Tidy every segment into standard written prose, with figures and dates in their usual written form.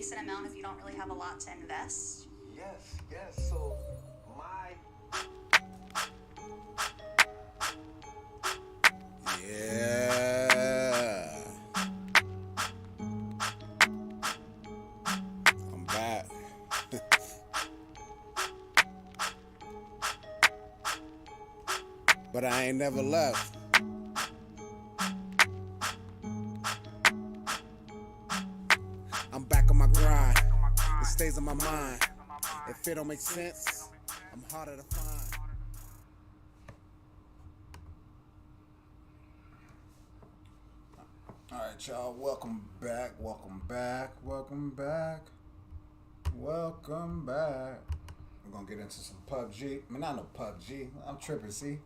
decent amount if you don't really have a lot to invest. Yes, so my... Yeah. I'm back. But I ain't never left. I'm back on my grind. It stays on my mind. If it don't make sense, I'm harder to find. All right, y'all. Welcome back. We're gonna get into some PUBG. I mean, not no PUBG. I'm tripping. See,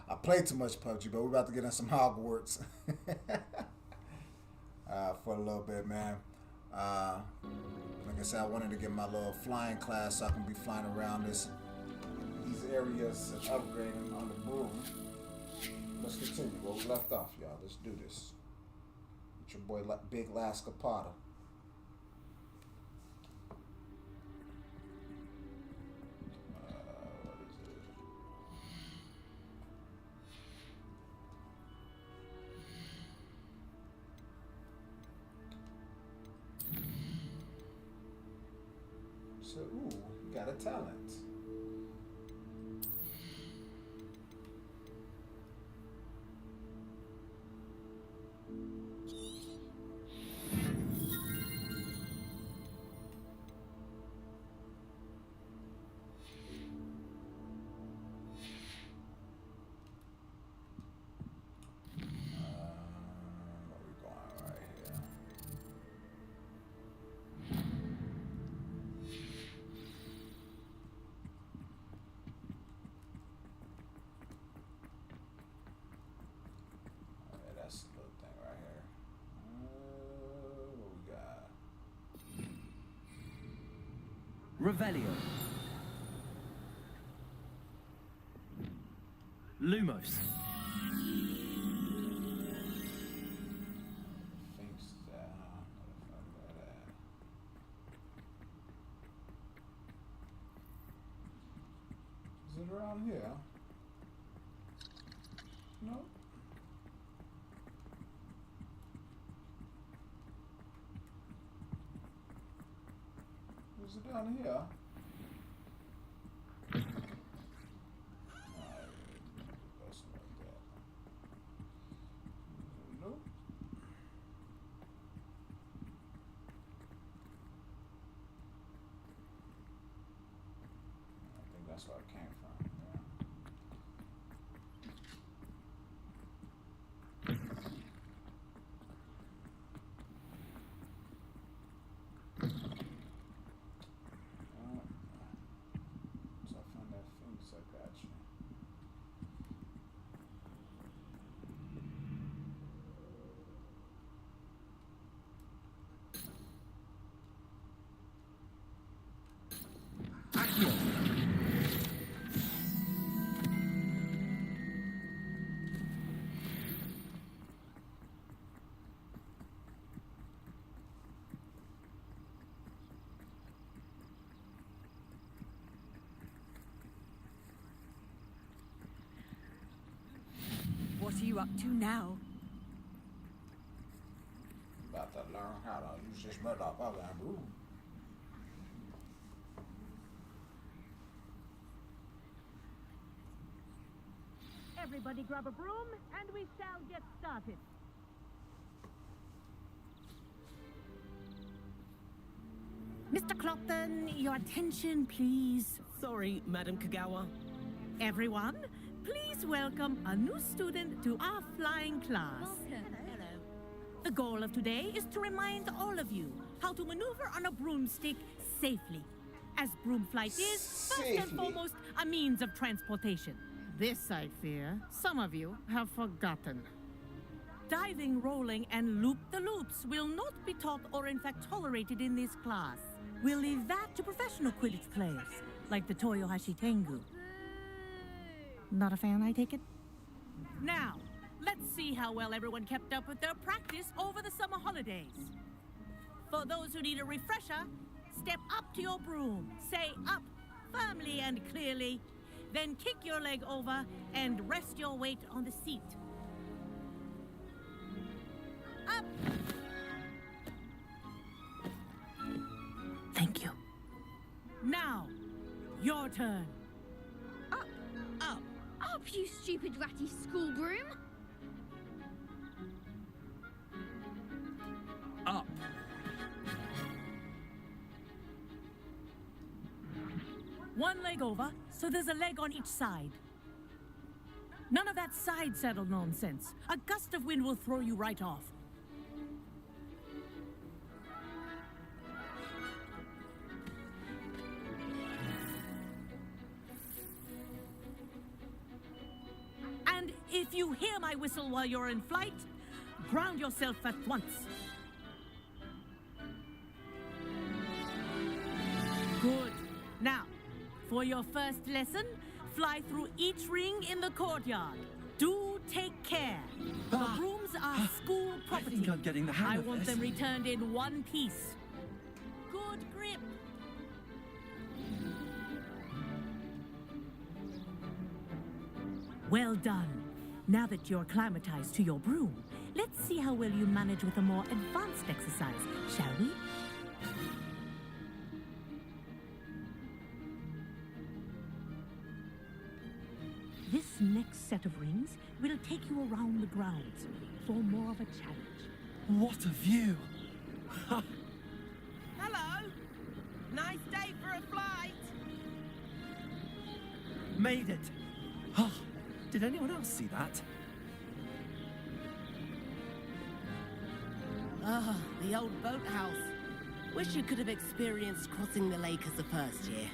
I play too much PUBG, but we're about to get in some Hogwarts for a little bit, man. Like I said, I wanted to get my little flying class so I can be flying around these areas and upgrading on the broom. Let's continue where we left off, y'all. Let's do this. It's your boy Big Laska Potter. What is it? So, ooh, you got a talent. Where we going right here? Okay, that's the little thing right here. What we got? Revelio. Lumos. Thinks that, where the fuck that at? Is it around here? No. Is it down here? Nope. I think that's where it came from. So I found that fence, I got you. Accio. What are you up to now? About to learn how to use this murdoch bamboo. Everybody grab a broom, and we shall get started. Mr. Clopton, your attention, please. Sorry, Madam Kagawa. Everyone, please welcome a new student to our flying class. Hello. The goal of today is to remind all of you how to maneuver on a broomstick safely, as broom flight is, first and Safely. foremost, a means of transportation. This, I fear, some of you have forgotten. Diving, rolling, and loop-the-loops will not be taught or in fact tolerated in this class. We'll leave that to professional Quidditch players, like the Toyohashi Tengu. Not a fan, I take it? Now, let's see how well everyone kept up with their practice over the summer holidays. For those who need a refresher, step up to your broom. Say up firmly and clearly. Then kick your leg over and rest your weight on the seat. Up! Thank you. Now, your turn. Up, Up. up, you stupid ratty school broom. Up. One leg over, so there's a leg on each side. None of that side saddle nonsense. A gust of wind will throw you right off. And if you hear my whistle while you're in flight, ground yourself at once. Good. Now, for your first lesson, fly through each ring in the courtyard. Do take care. The brooms are school property. I think I'm getting the hang I of want this. them returned in one piece. Good grip. Well done. Now that you're acclimatized to your broom, let's see how well you manage with a more advanced exercise, shall we? This next set of rings will take you around the grounds for more of a challenge. What a view! Hello! Nice day for a flight! Made it! Oh, did anyone else see that? Ah, the old boathouse. Wish you could have experienced crossing the lake as a first year.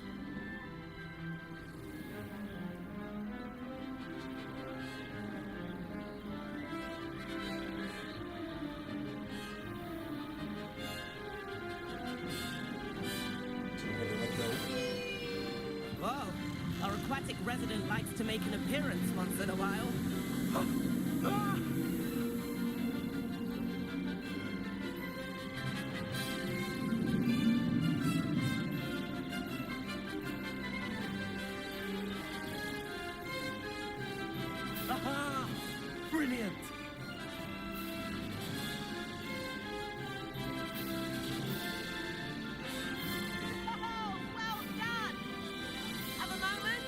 Whoa, our aquatic resident likes to make an appearance once in a while. Aha! Brilliant! Oh, well done! Have a moment?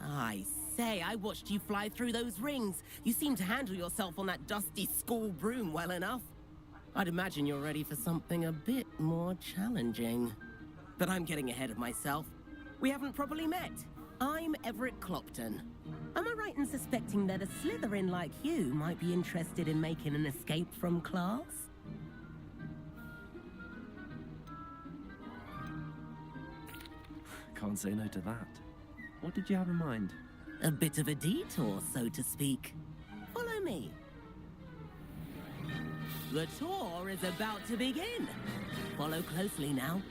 I say, I watched you fly through those rings. You seem to handle yourself on that dusty school broom well enough. I'd imagine you're ready for something a bit more challenging. But I'm getting ahead of myself. We haven't properly met. I'm Everett Clopton. Am I right in suspecting that a Slytherin like you might be interested in making an escape from class? Can't say no to that. What did you have in mind? A bit of a detour, so to speak. Follow me. The tour is about to begin. Follow closely now.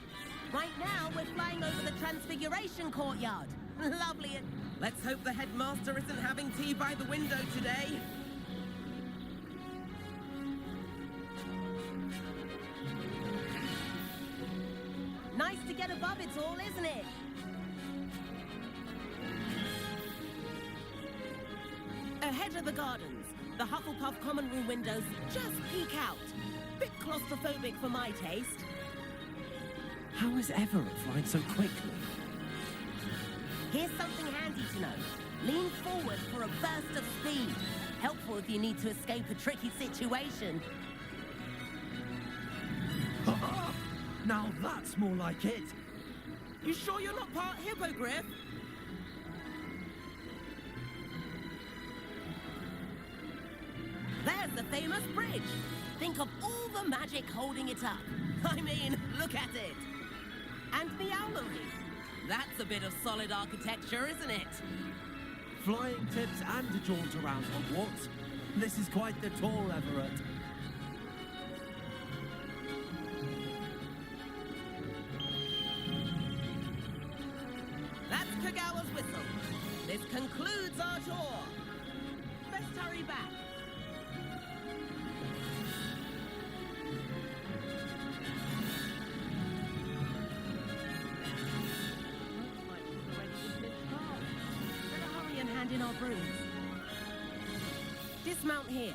Right now, we're flying over the Transfiguration Courtyard. Lovely. Let's hope the headmaster isn't having tea by the window today. Nice to get above it all, isn't it? Ahead of the gardens, the Hufflepuff common room windows just peek out. Bit claustrophobic for my taste. How is Everett flying so quickly? Here's something handy to know. Lean forward for a burst of speed. Helpful if you need to escape a tricky situation. Now that's more like it! You sure you're not part hippogriff? There's the famous bridge. Think of all the magic holding it up. I mean, look at it. And the owlery. That's a bit of solid architecture, isn't it? Flying tips and a jaunt around Hogwarts. This is quite the tour, Everett. That's Kagawa's whistle. This concludes our tour. Let's hurry back. Looks like we've already dismissed cars. Better hurry and hand in our brooms. Dismount here.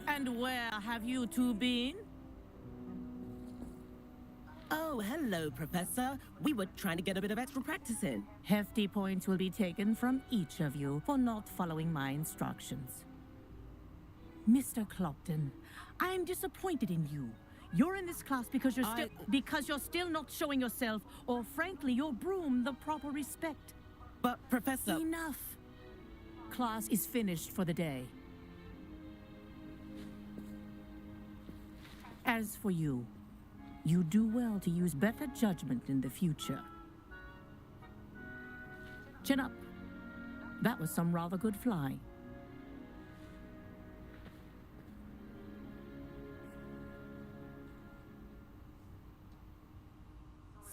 And where have you two been? Oh, hello, Professor. We were trying to get a bit of extra practice in. Hefty points will be taken from each of you for not following my instructions. Mr. Clopton, I am disappointed in you. You're in this class because you're still not showing yourself, or frankly, your broom, the proper respect. But, Professor... Enough. Class is finished for the day. As for you, you do well to use better judgment in the future. Chin up. That was some rather good flying.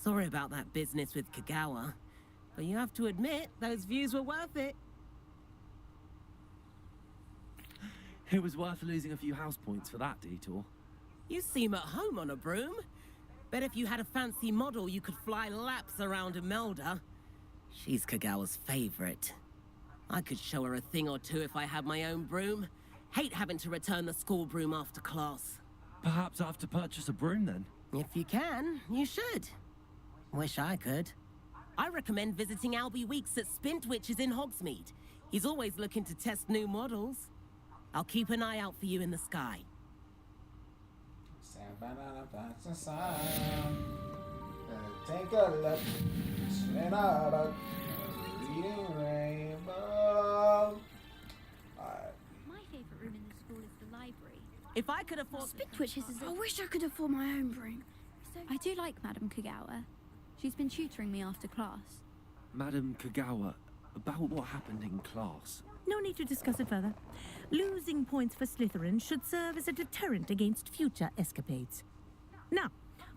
Sorry about that business with Kagawa, but you have to admit, those views were worth it. It was worth losing a few house points for that detour. You seem at home on a broom. Bet if you had a fancy model, you could fly laps around Imelda. She's Kagawa's favorite. I could show her a thing or two if I had my own broom. Hate having to return the school broom after class. Perhaps I have to purchase a broom then? If you can, you should. Wish I could. I recommend visiting Albie Weeks at Spintwitches in Hogsmeade. He's always looking to test new models. I'll keep an eye out for you in the sky. Take a look. Spin out a reading rainbow. Alright. My favourite room in the school is the library. If I could afford... Spintwitches is... I wish I could afford my own broom. I do like Madam Kagawa. She's been tutoring me after class. Madam Kagawa, about what happened in class. No need to discuss it further. Losing points for Slytherin should serve as a deterrent against future escapades. Now,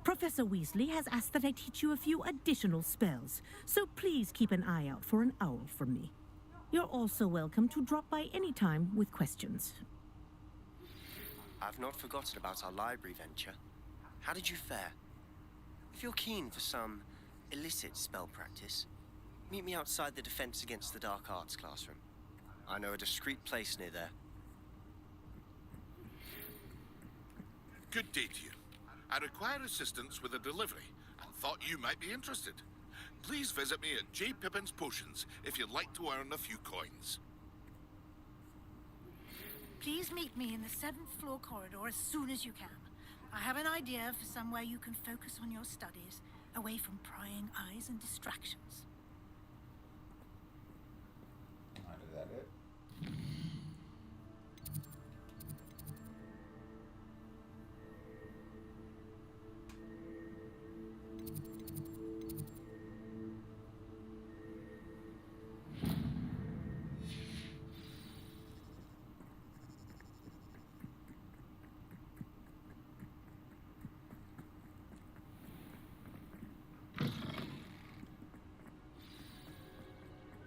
Professor Weasley has asked that I teach you a few additional spells, so please keep an eye out for an owl from me. You're also welcome to drop by any time with questions. I've not forgotten about our library venture. How did you fare? If you're keen for some illicit spell practice, meet me outside the Defense Against the Dark Arts classroom. I know a discreet place near there. Good day to you. I require assistance with a delivery and thought you might be interested. Please visit me at J. Pippin's Potions if you'd like to earn a few coins. Please meet me in the 7th floor corridor as soon as you can. I have an idea for somewhere you can focus on your studies, away from prying eyes and distractions. Alright, is that it?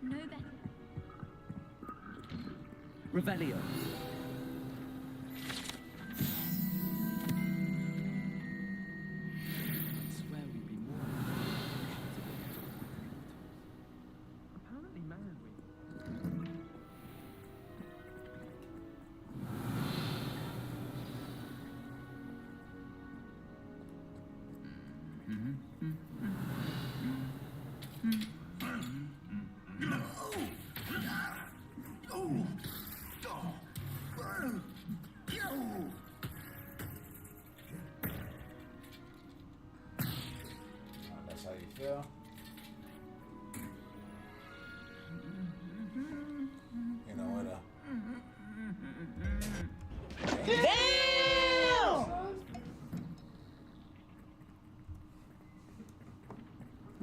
No better. Revelio. I swear we'd be more. Apparently married we. That's how you feel. You know what?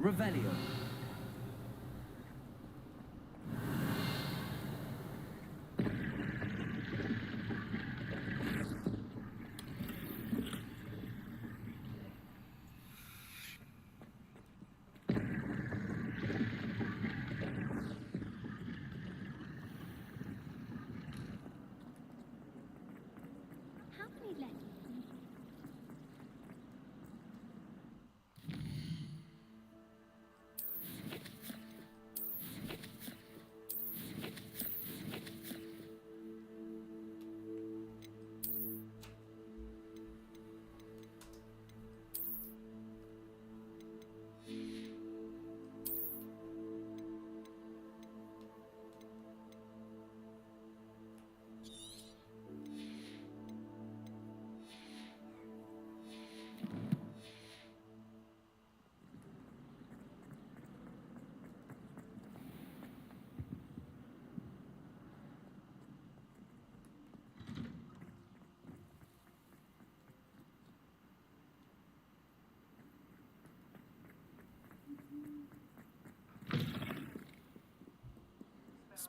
Revelio.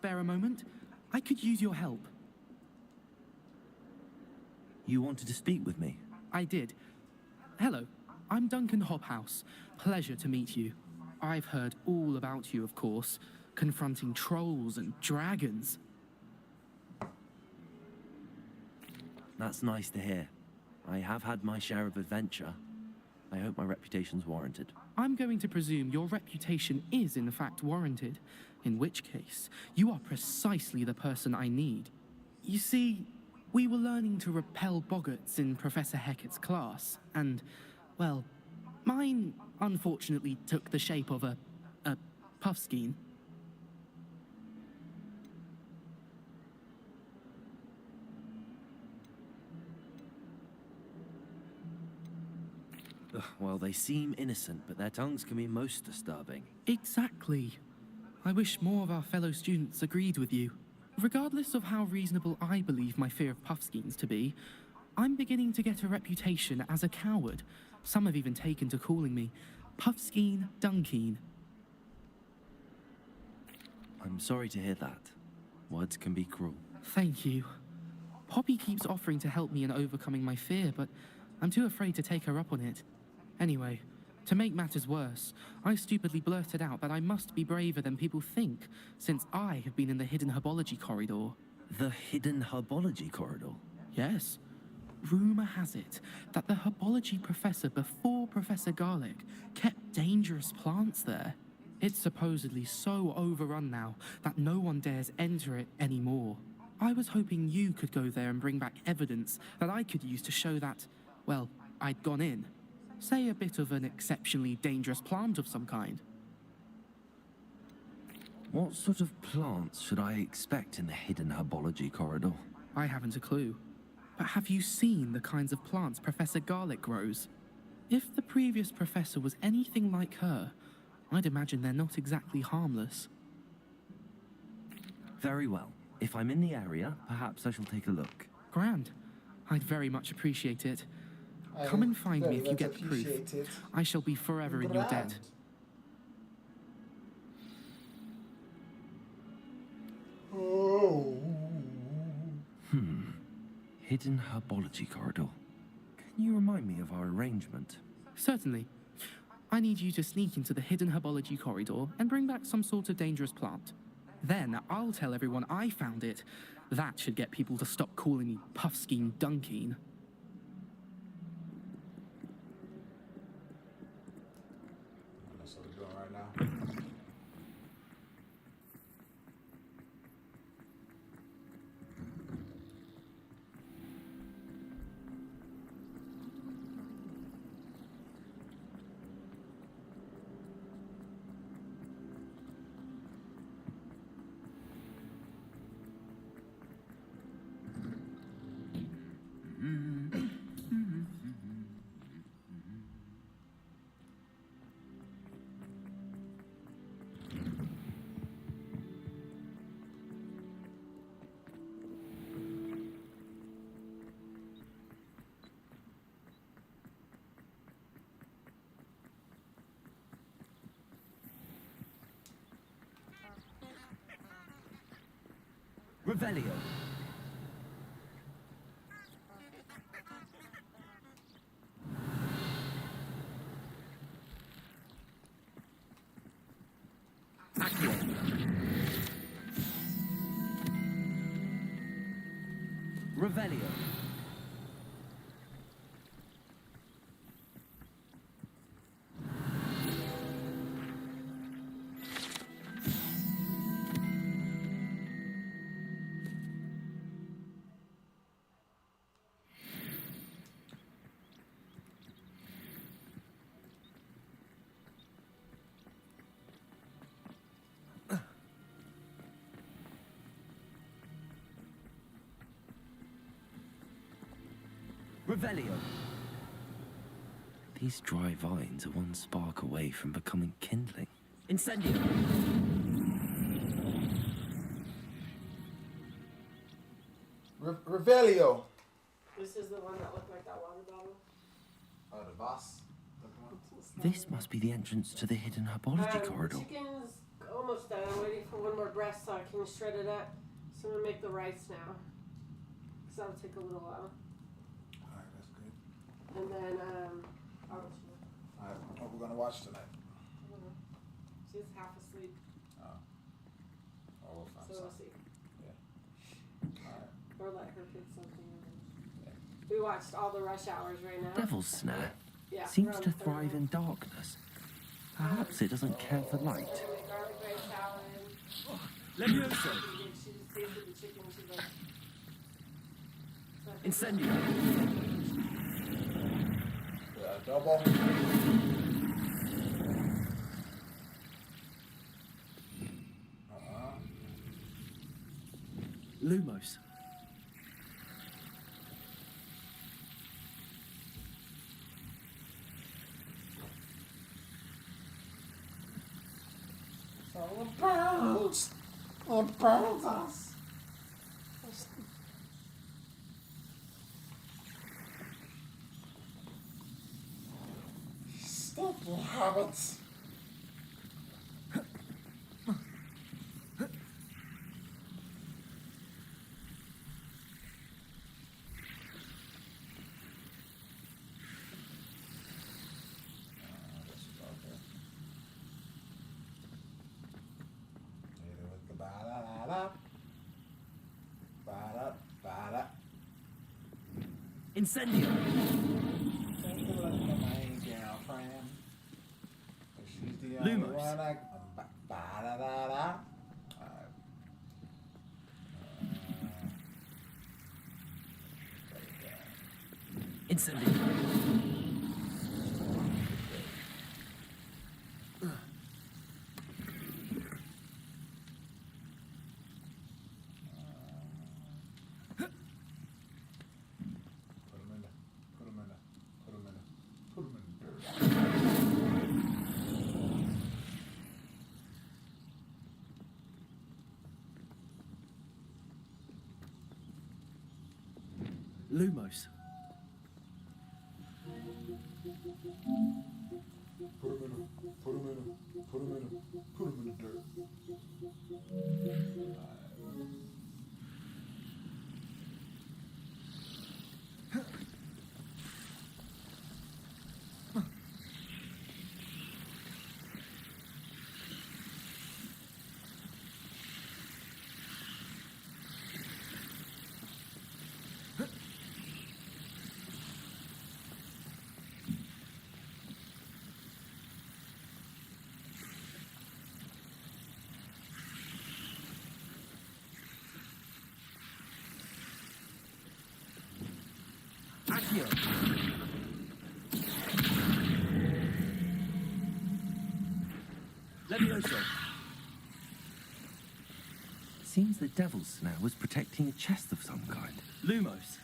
spare a moment? I could use your help. You wanted to speak with me? I did. Hello, I'm Duncan Hobhouse. Pleasure to meet you. I've heard all about you, of course, confronting trolls and dragons. That's nice to hear. I have had my share of adventure. I hope my reputation's warranted. I'm going to presume your reputation is in fact warranted, in which case, you are precisely the person I need. You see, we were learning to repel boggarts in Professor Hecat's class, and, well, mine unfortunately took the shape of a puffskein. Well, they seem innocent, but their tongues can be most disturbing. Exactly. I wish more of our fellow students agreed with you. Regardless of how reasonable I believe my fear of puffskeins to be, I'm beginning to get a reputation as a coward. Some have even taken to calling me Puffskein Dunkeen. I'm sorry to hear that. Words can be cruel. Thank you. Poppy keeps offering to help me in overcoming my fear, but I'm too afraid to take her up on it. Anyway, to make matters worse, I stupidly blurted out that I must be braver than people think, since I have been in the hidden herbology corridor. The hidden herbology corridor? Yes. Rumour has it that the herbology professor before Professor Garlic kept dangerous plants there. It's supposedly so overrun now that no one dares enter it anymore. I was hoping you could go there and bring back evidence that I could use to show that, well, I'd gone in. Say a bit of an exceptionally dangerous plant of some kind. What sort of plants should I expect in the hidden herbology corridor? I haven't a clue. But have you seen the kinds of plants Professor Garlic grows? If the previous professor was anything like her, I'd imagine they're not exactly harmless. Very well. If I'm in the area, perhaps I shall take a look. Grand. I'd very much appreciate it. Come and find me if you get the proof. I shall be forever in your debt. Oh. Hidden herbology corridor. Can you remind me of our arrangement? Certainly. I need you to sneak into the hidden herbology corridor and bring back some sort of dangerous plant. Then I'll tell everyone I found it. That should get people to stop calling me Puffskein Dunkeen. That's what we're doing right now. Revelio. Accio. Revelio. Revelio. These dry vines are one spark away from becoming kindling. Incendio. Revelio. This is the one that looked like that water bottle. Oh, the boss. This must be the entrance to the hidden herbology corridor. Chickens, como almost done. I'm waiting for one more breast so I can shred it up. So I'm gonna make the rice now. Because that'll take a little while. Alright, that's good. And then, I'll let you know. Alright, what we're gonna watch tonight? I don't know. She's half asleep. Oh, we'll find So we'll something. see. Yeah. Alright. Or let her pick something. We watched all the Rush Hours right now. Devil's Snare Yeah, seems we're on to the third thrive one. in darkness. Perhaps it doesn't care for light. They make garlic rice salad. Levioso! She just tasted the chicken. She's like... Incendio! Double. Lumos. It's all about us. Stinky habits. Incendio! Lumos. Incendio! Lumos. Put him in the dirt. Accio! Levioso! Seems the Devil's Snare was protecting a chest of some kind. Lumos.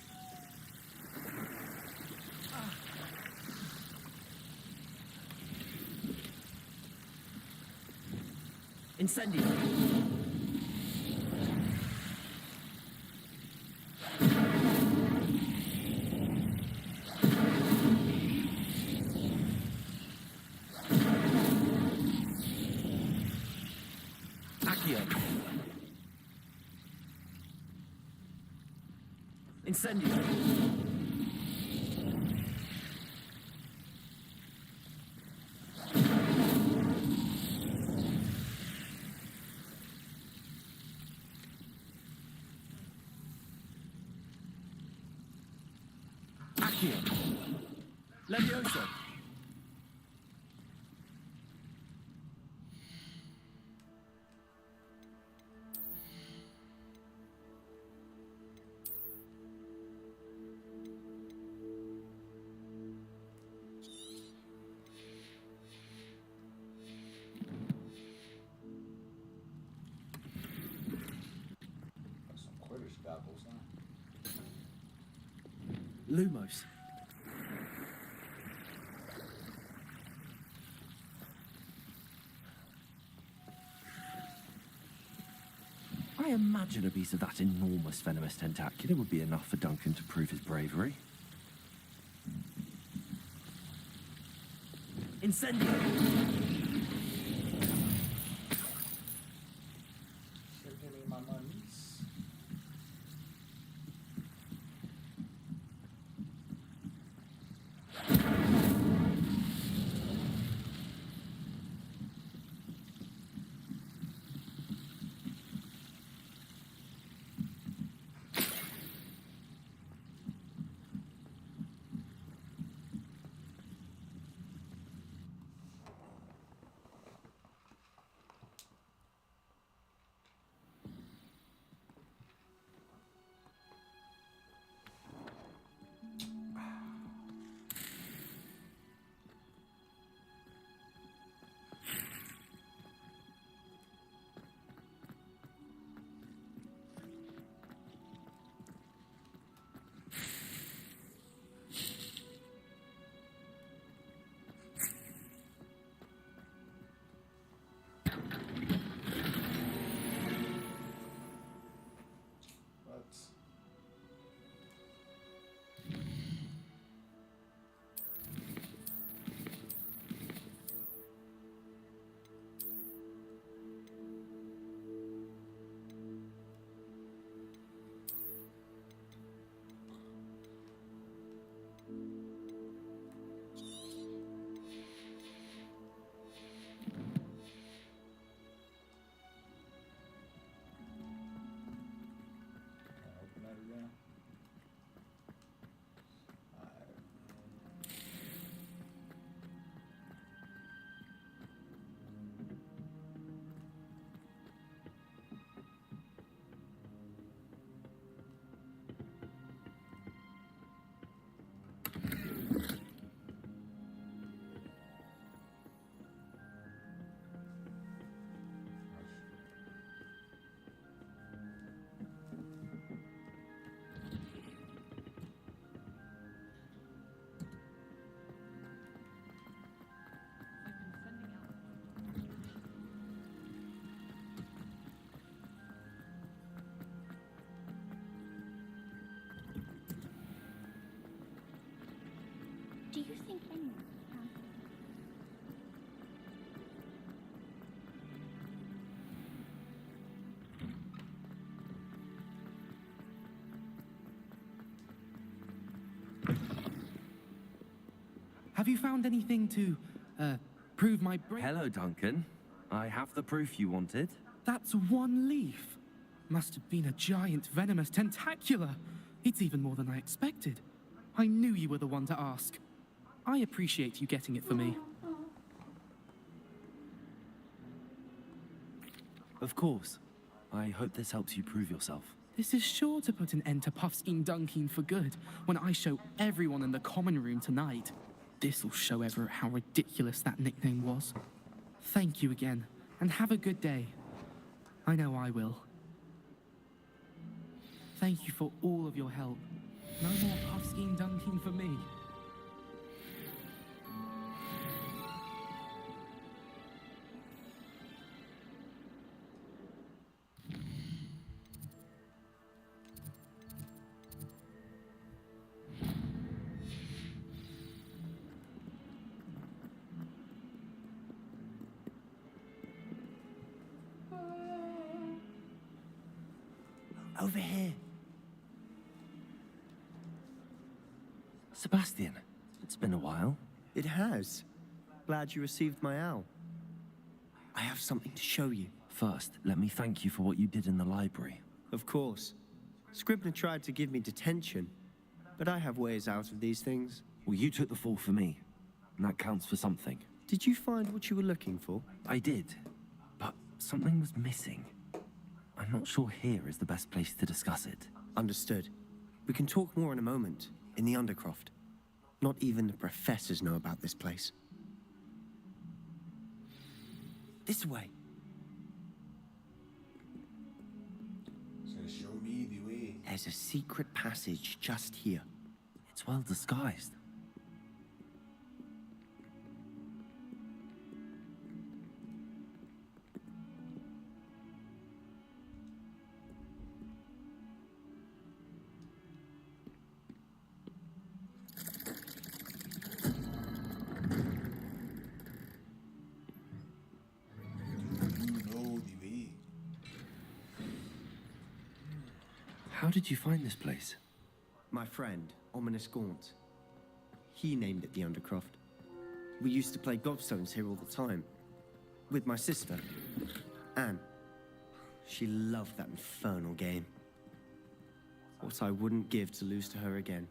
Incendio. Accio. Incendio. Accio. Levioso. Lumos. I imagine a piece of that enormous venomous tentacula would be enough for Duncan to prove his bravery. Incendio. Have you found anything to, prove my brain? Hello, Duncan. I have the proof you wanted. That's one leaf. Must have been a giant venomous tentacula. It's even more than I expected. I knew you were the one to ask. I appreciate you getting it for me. Of course. I hope this helps you prove yourself. This is sure to put an end to Puffskein Dunkeen for good when I show everyone in the common room tonight. This'll show Everett how ridiculous that nickname was. Thank you again, and have a good day. I know I will. Thank you for all of your help. No more Puffskein Dunkeen for me. Over here. Sebastian, it's been a while. It has. Glad you received my owl. I have something to show you. First, let me thank you for what you did in the library. Of course. Scribner tried to give me detention, but I have ways out of these things. Well, you took the fall for me, and that counts for something. Did you find what you were looking for? I did, but something was missing. I'm not sure here is the best place to discuss it. Understood. We can talk more in a moment, in the Undercroft. Not even the professors know about this place. This way. So show me the way. There's a secret passage just here. It's well disguised. How did you find this place? My friend, Ominous Gaunt. He named it the Undercroft. We used to play gobstones here all the time. With my sister, Anne. She loved that infernal game. What I wouldn't give to lose to her again.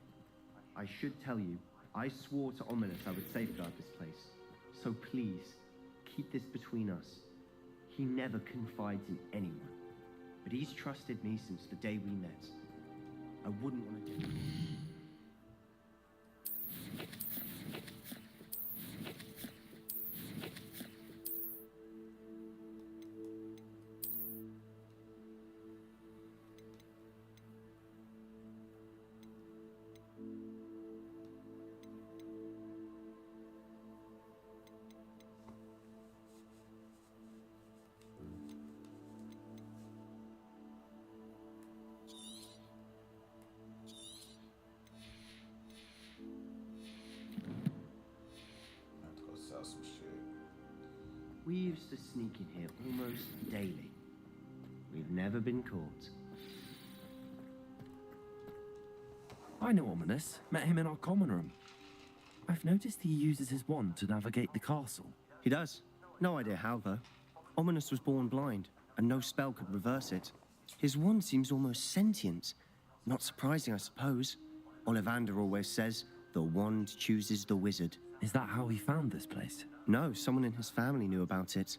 I should tell you, I swore to Ominous I would safeguard this place. So please, keep this between us. He never confides in anyone. But he's trusted me since the day we met. I wouldn't want to do it. Some shit. We used to sneak in here almost daily. We've never been caught. I know Ominous. Met him in our common room. I've noticed he uses his wand to navigate the castle. He does. No idea how, though. Ominous was born blind, and no spell could reverse it. His wand seems almost sentient. Not surprising, I suppose. Ollivander always says, the wand chooses the wizard. Is that how he found this place? No, someone in his family knew about it.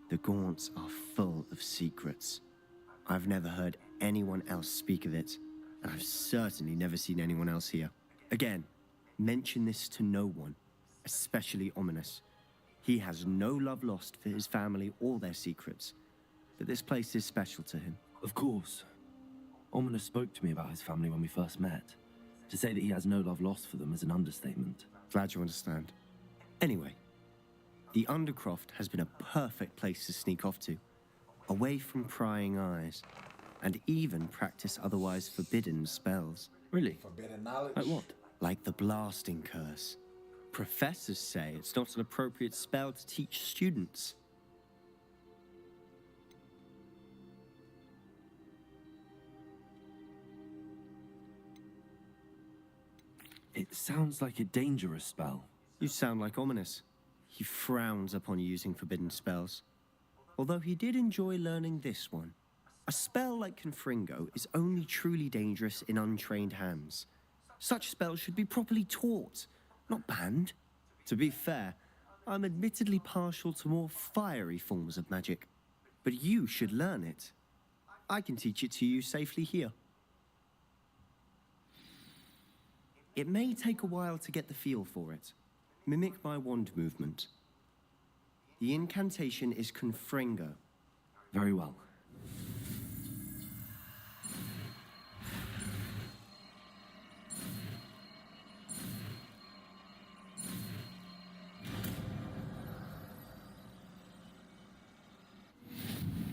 The Gaunts are full of secrets. I've never heard anyone else speak of it, and I've certainly never seen anyone else here. Again, mention this to no one, especially Ominous. He has no love lost for his family or their secrets, but this place is special to him. Of course. Ominous spoke to me about his family when we first met. To say that he has no love lost for them is an understatement. Glad you understand. Anyway, the Undercroft has been a perfect place to sneak off to, away from prying eyes, and even practice otherwise forbidden spells. Really? Forbidden knowledge? Like what? Like the blasting curse. Professors say it's not an appropriate spell to teach students. It sounds like a dangerous spell. You sound like Ominous. He frowns upon using forbidden spells. Although he did enjoy learning this one. A spell like Confringo is only truly dangerous in untrained hands. Such spells should be properly taught, not banned. To be fair, I'm admittedly partial to more fiery forms of magic. But you should learn it. I can teach it to you safely here. It may take a while to get the feel for it. Mimic my wand movement. The incantation is Confringo. Very well.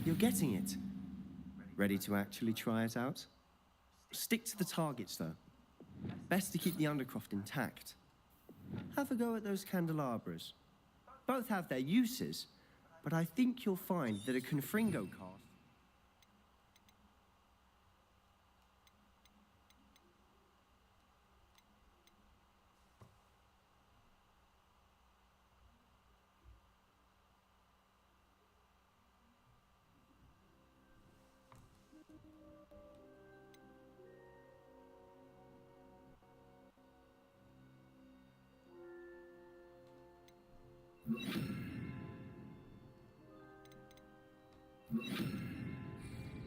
You're getting it. Ready to actually try it out? Stick to the targets, though. Best to keep the Undercroft intact. Have a go at those candelabras. Both have their uses, but I think you'll find that a Confringo cast...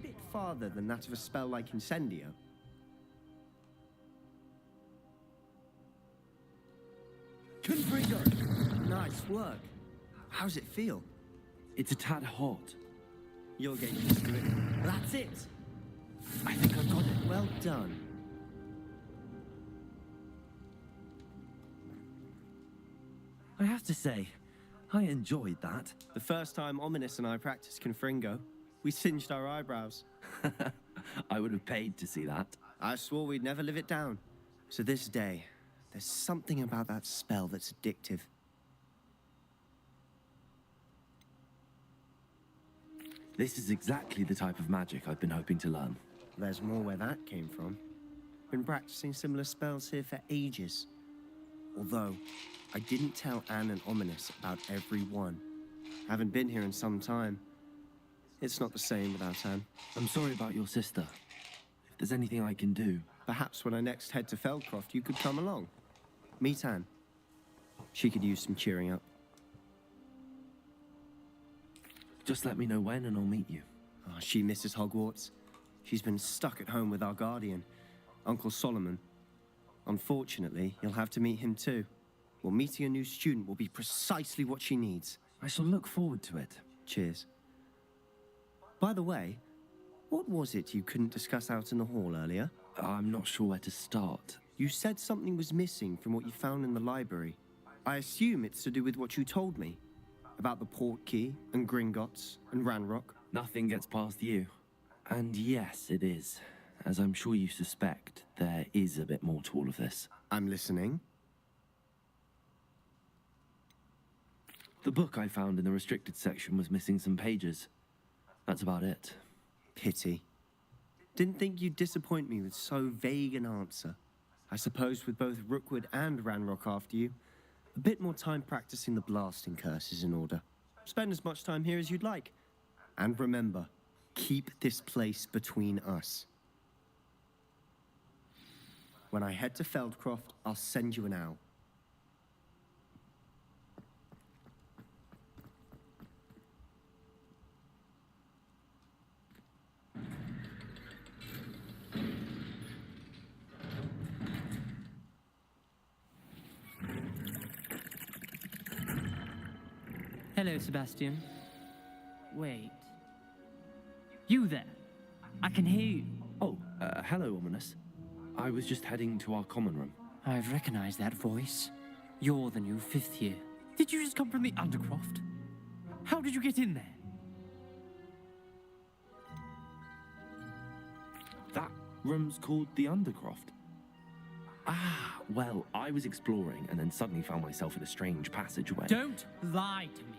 Bit farther than that of a spell like Incendio. Confringo! Nice work. How's it feel? It's a tad hot. You'll get used to it. That's it! I think I've got it. Well done. I have to say, I enjoyed that. The first time Ominous and I practiced Confringo, we singed our eyebrows. I would have paid to see that. I swore we'd never live it down. So this day, there's something about that spell that's addictive. This is exactly the type of magic I've been hoping to learn. There's more where that came from. Been practicing similar spells here for ages. Although, I didn't tell Anne and Ominous about every one. Haven't been here in some time. It's not the same without Anne. I'm sorry about your sister. If there's anything I can do... Perhaps when I next head to Feldcroft, you could come along. Meet Anne. She could use some cheering up. Just let me know when and I'll meet you. Oh, she misses Hogwarts. She's been stuck at home with our guardian, Uncle Solomon. Unfortunately, you'll have to meet him too. Well, meeting a new student will be precisely what she needs. I shall look forward to it. Cheers. By the way, what was it you couldn't discuss out in the hall earlier? I'm not sure where to start. You said something was missing from what you found in the library. I assume it's to do with what you told me. About the port key, and Gringotts, and Ranrock. Nothing gets past you. And yes, it is. As I'm sure you suspect, there is a bit more to all of this. I'm listening. The book I found in the restricted section was missing some pages. That's about it. Pity. Didn't think you'd disappoint me with so vague an answer. I suppose with both Rookwood and Ranrock after you, a bit more time practicing the blasting curse is in order. Spend as much time here as you'd like. And remember, keep this place between us. When I head to Feldcroft, I'll send you an owl. Hello, Sebastian. Wait. You there? I can hear you. Oh, hello, Ominous. I was just heading to our common room. I've recognized that voice. You're the new 5th year. Did you just come from the Undercroft? How did you get in there? That room's called the Undercroft. Ah, well, I was exploring and then suddenly found myself in a strange passageway. Don't lie to me.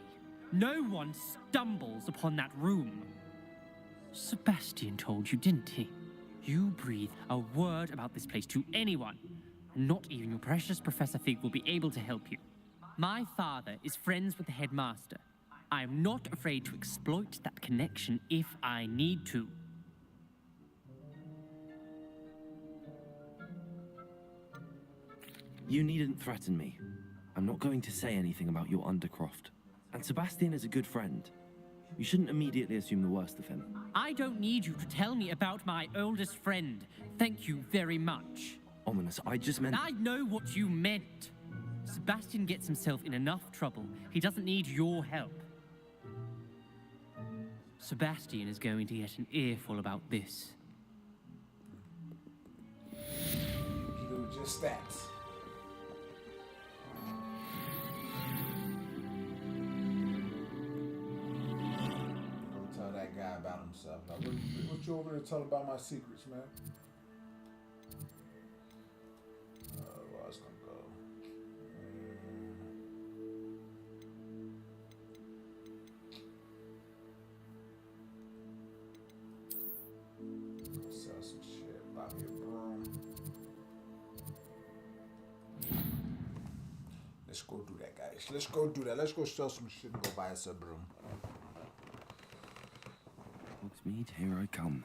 No one stumbles upon that room. Sebastian told you, didn't he? You breathe a word about this place to anyone, and not even your precious Professor Fig will be able to help you. My father is friends with the headmaster. I am not afraid to exploit that connection if I need to. You needn't threaten me. I'm not going to say anything about your Undercroft. And Sebastian is a good friend. You shouldn't immediately assume the worst of him. I don't need you to tell me about my oldest friend. Thank you very much. Ominous, I just meant... I know what you meant. Sebastian gets himself in enough trouble. He doesn't need your help. Sebastian is going to get an earful about this. You do just that. Don't tell that guy about himself. Now, what you over there telling about my secrets, man? Where I was gonna go? Sell some shit. Buy me a broom. Let's go do that, guys. Let's go do that. Let's go sell some shit and go buy us a broom. Hogsmeade, here I come.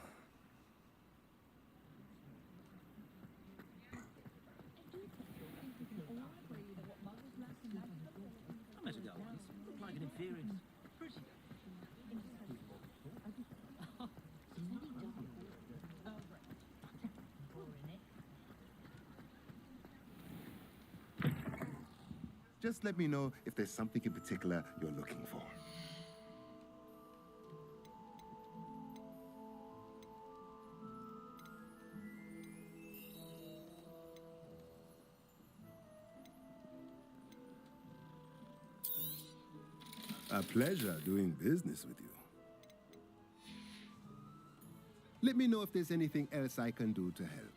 Just let me know if there's something in particular you're looking for. A pleasure doing business with you. Let me know if there's anything else I can do to help.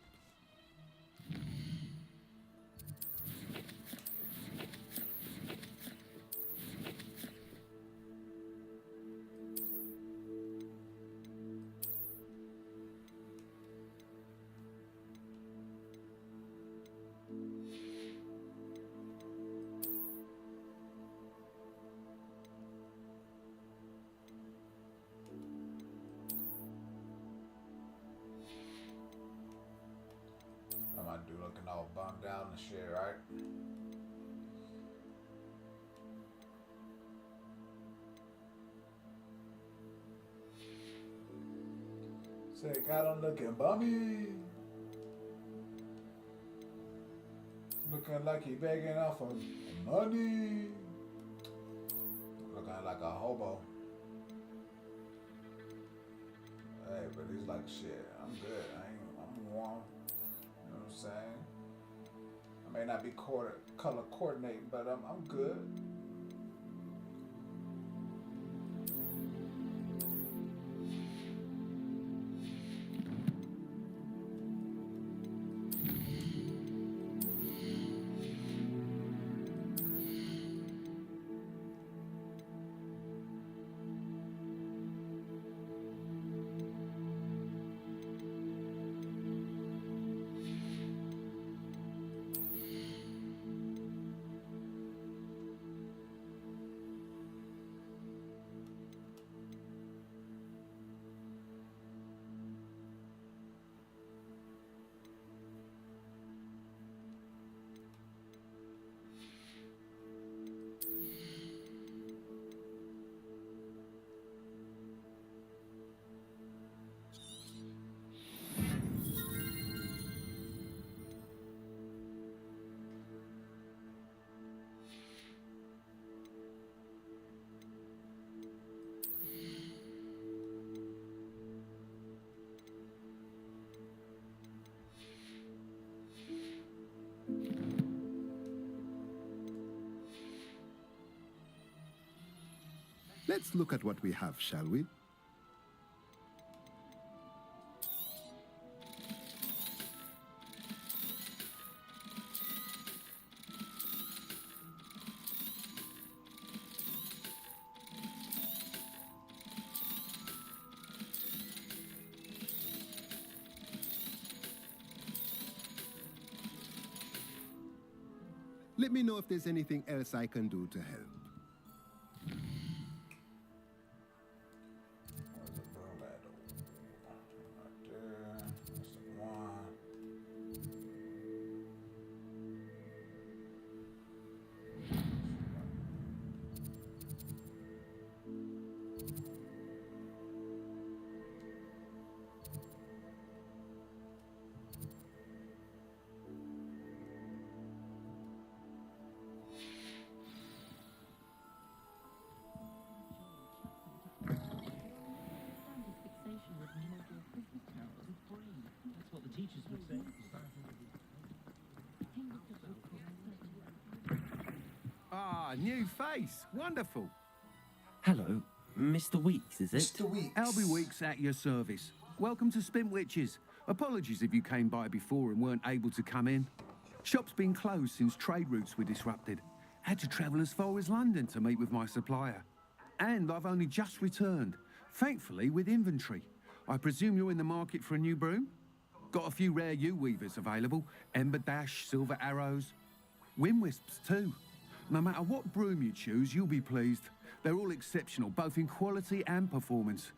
My dude looking all bummed out and shit, right? Say, God, I'm looking bummy. Looking like he begging out for money. Looking like a hobo. Hey, but he's like, shit, I'm good. I'm warm. You know what I'm saying? I may not be color coordinating, but I'm good. Let's look at what we have, shall we? Let me know if there's anything else I can do to help. Where's the broom at? Right there. That's the one. That's what the teachers would say. Ah, new face. Wonderful. Hello, Mr. Weeks, is it? Mr. Weeks. Albie Weeks at your service. Welcome to Spintwitches. Apologies if you came by before and weren't able to come in. Shop's been closed since trade routes were disrupted. Had to travel as far as London to meet with my supplier. And I've only just returned, thankfully with inventory. I presume you're in the market for a new broom? Got a few rare U-weavers available. Ember Dash, Silver Arrows. Wind Wisps too. No matter what broom you choose, you'll be pleased. They're all exceptional, both in quality and performance.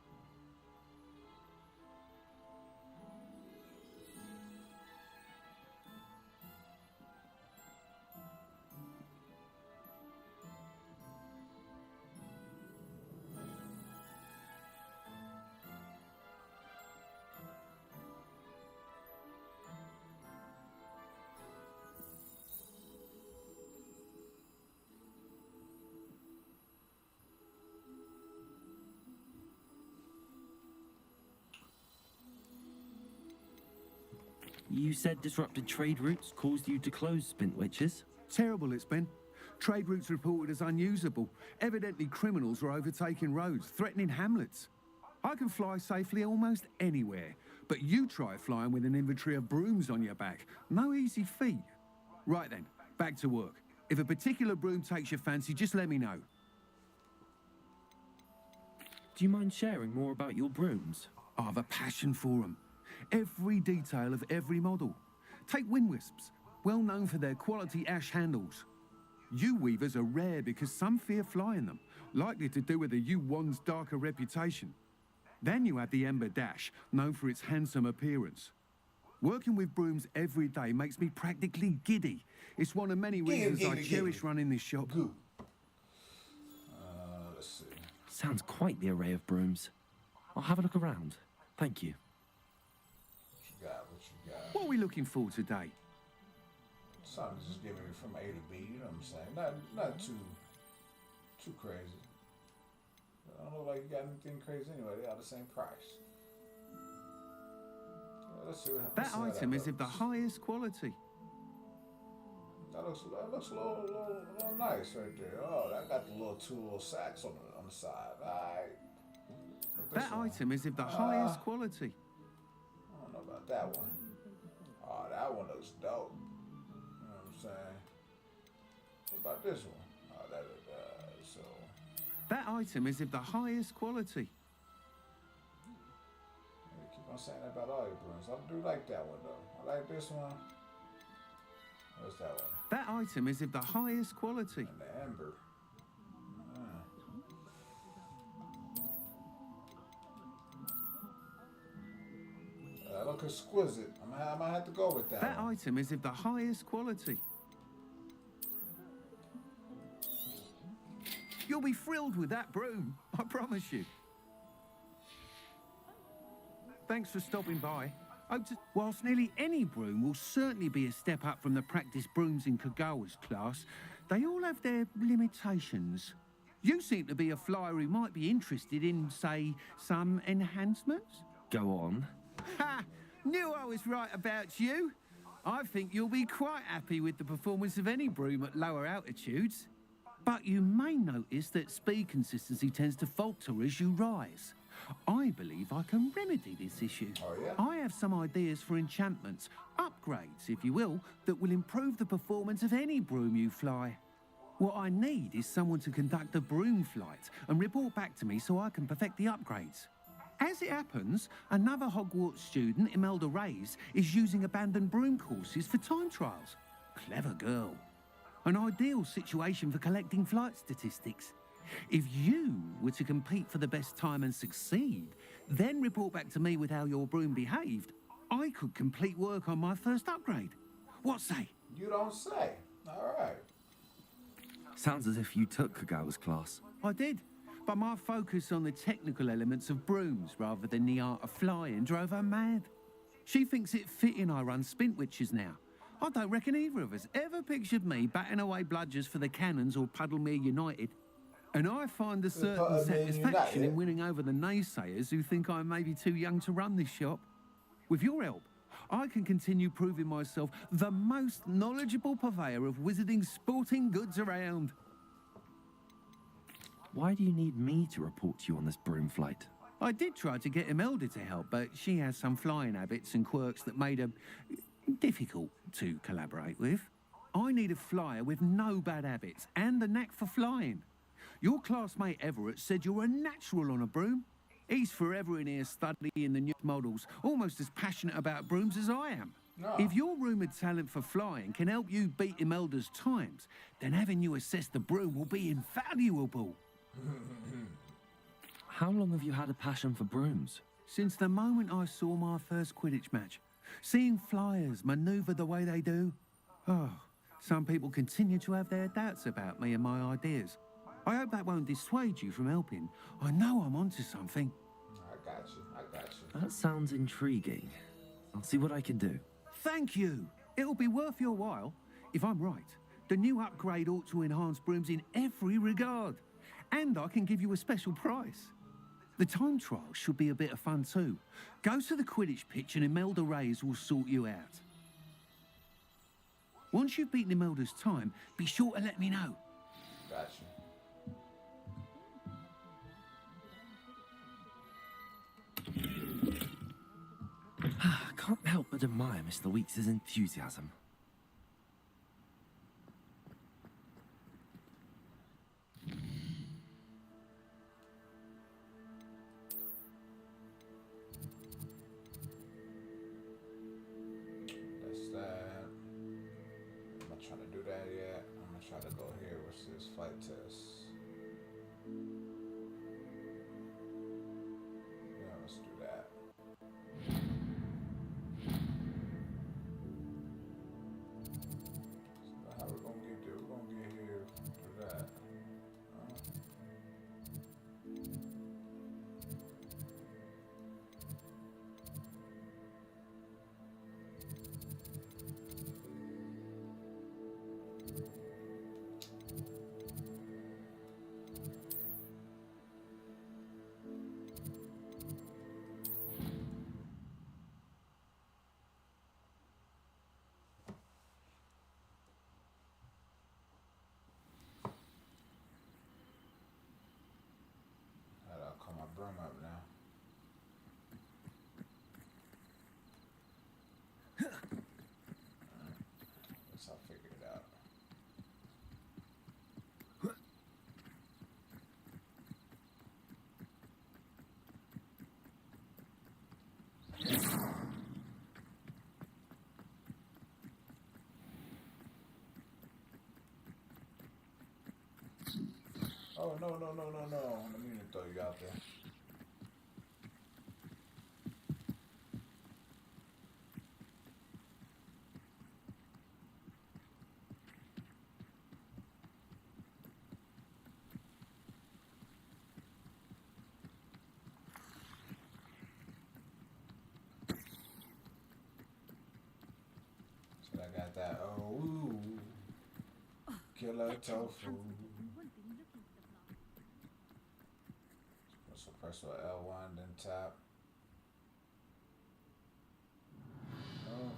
You said disrupted trade routes caused you to close Spintwitches? Terrible it's been. Trade routes reported as unusable. Evidently criminals are overtaking roads, threatening hamlets. I can fly safely almost anywhere, but you try flying with an inventory of brooms on your back. No easy feat. Right then, back to work. If a particular broom takes your fancy, just let me know. Do you mind sharing more about your brooms? I have a passion for them. Every detail of every model. Take Wind Wisps, well known for their quality ash handles. U-weavers are rare because some fear flying them, likely to do with the U-wand's darker reputation. Then you have the Ember Dash, known for its handsome appearance. Working with brooms every day makes me practically giddy. It's one of many reasons I cherish running this shop. Let's see. Sounds quite the array of brooms. I'll have a look around. Thank you. What you got? What are we looking for today? Something just giving me from A to B, you know what I'm saying? Not too crazy. I don't know like you got anything crazy anyway. They are the same price. Let's see what That happens. item is of the highest quality. That looks a little nice right there. Oh, that got the two little sacks on the side. All right. That item is of the highest quality. I don't know about that one. Oh, that one looks dope. You know what I'm saying? What about this one? Oh, so. That item is of the highest quality. Yeah, keep on saying that about all your brooms. I do like that one though. I like this one. What's that one? That item is of the highest quality. And the ember. That look exquisite. I might have to go with that. That one. item is of the highest quality. You'll be thrilled with that broom, I promise you. Thanks for stopping by. Whilst nearly any broom will certainly be a step up from the practice brooms in Kagawa's class, they all have their limitations. You seem to be a flyer who might be interested in, say, some enhancements? Go on. Ha! Knew I was right about you. I think you'll be quite happy with the performance of any broom at lower altitudes. But you may notice that speed consistency tends to falter as you rise. I believe I can remedy this issue. Oh, yeah? I have some ideas for enchantments, upgrades, if you will, that will improve the performance of any broom you fly. What I need is someone to conduct a broom flight and report back to me so I can perfect the upgrades. As it happens, another Hogwarts student, Imelda Reyes, is using abandoned broom courses for time trials. Clever girl. An ideal situation for collecting flight statistics. If you were to compete for the best time and succeed, then report back to me with how your broom behaved, I could complete work on my first upgrade. What say? You don't say. All right. Sounds as if you took Kagawa's class. I did, but my focus on the technical elements of brooms rather than the art of flying drove her mad. She thinks it fitting I run Spintwitches now. I don't reckon either of us ever pictured me batting away bludgers for the Cannons or Puddlemere United. And I find a certain satisfaction in winning over the naysayers who think I may be too young to run this shop. With your help, I can continue proving myself the most knowledgeable purveyor of wizarding sporting goods around. Why do you need me to report to you on this broom flight? I did try to get Imelda to help, but she has some flying habits and quirks that made her difficult to collaborate with. I need a flyer with no bad habits and the knack for flying. Your classmate Everett said you're a natural on a broom. He's forever in here studying the new models, almost as passionate about brooms as I am. No. If your rumoured talent for flying can help you beat Imelda's times, then having you assess the broom will be invaluable. How long have you had a passion for brooms? Since the moment I saw my first Quidditch match. Seeing flyers manoeuvre the way they do. Oh, some people continue to have their doubts about me and my ideas. I hope that won't dissuade you from helping. I know I'm onto something. I got you. That sounds intriguing. I'll see what I can do. Thank you. It'll be worth your while. If I'm right, the new upgrade ought to enhance brooms in every regard. And I can give you a special price. The time trial should be a bit of fun too. Go to the Quidditch pitch and Imelda Reyes will sort you out. Once you've beaten Imelda's time, be sure to let me know. Got you. Can't help but admire Mr. Weeks' enthusiasm. That's that. I'm not trying to do that yet. I'm gonna try to go here. What's this flight test? Yeah, let's do that. So how we gonna get there? We're gonna get here. Do that. I'll call my broom up now. Guess I'll figure it out. Oh, no. I didn't mean to throw you out there. So I got that. Oh, ooh. Killer tofu. So press with L1, then tap. Oh.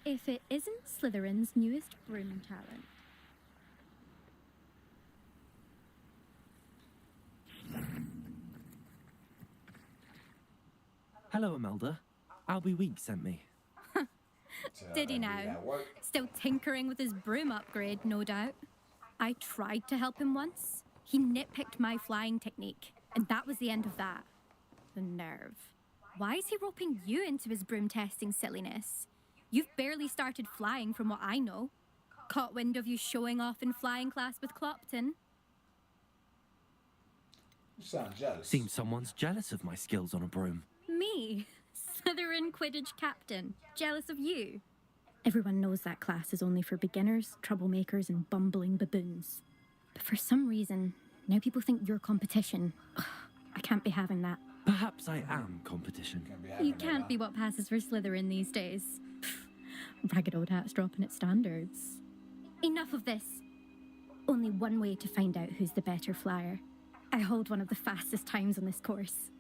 If it isn't Slytherin's newest broom talent. Hello, Imelda. Albie Weeks sent me. Did he now? Still tinkering with his broom upgrade, no doubt. I tried to help him once. He nitpicked my flying technique, and that was the end of that. The nerve. Why is he roping you into his broom testing silliness? You've barely started flying from what I know. Caught wind of you showing off in flying class with Clopton. You sound jealous. Seems someone's jealous of my skills on a broom. Me? Slytherin Quidditch captain. Jealous of you? Everyone knows that class is only for beginners, troublemakers, and bumbling baboons. But for some reason, now people think you're competition. Ugh, I can't be having that. Perhaps I am competition. You can't be what passes for Slytherin these days. Pfft, ragged old hat's dropping its standards. Enough of this. Only one way to find out who's the better flyer. I hold one of the fastest times on this course.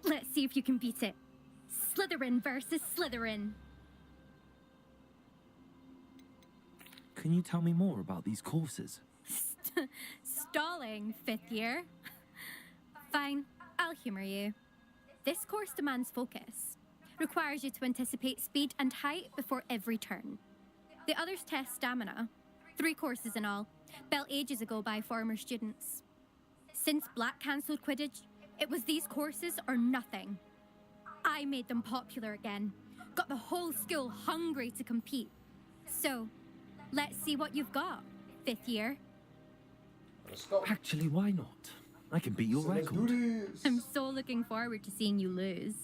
Let's see if you can beat it. Slytherin versus Slytherin. Can you tell me more about these courses? Stalling, 5th year. Fine, I'll humour you. This course demands focus. Requires you to anticipate speed and height before every turn. The others test stamina. 3 courses in all, built ages ago by former students. Since Black cancelled Quidditch, it was these courses or nothing. I made them popular again. Got the whole school hungry to compete. So, let's see what you've got, 5th year. Let's go. Actually, why not? I can beat your record. I'm so looking forward to seeing you lose.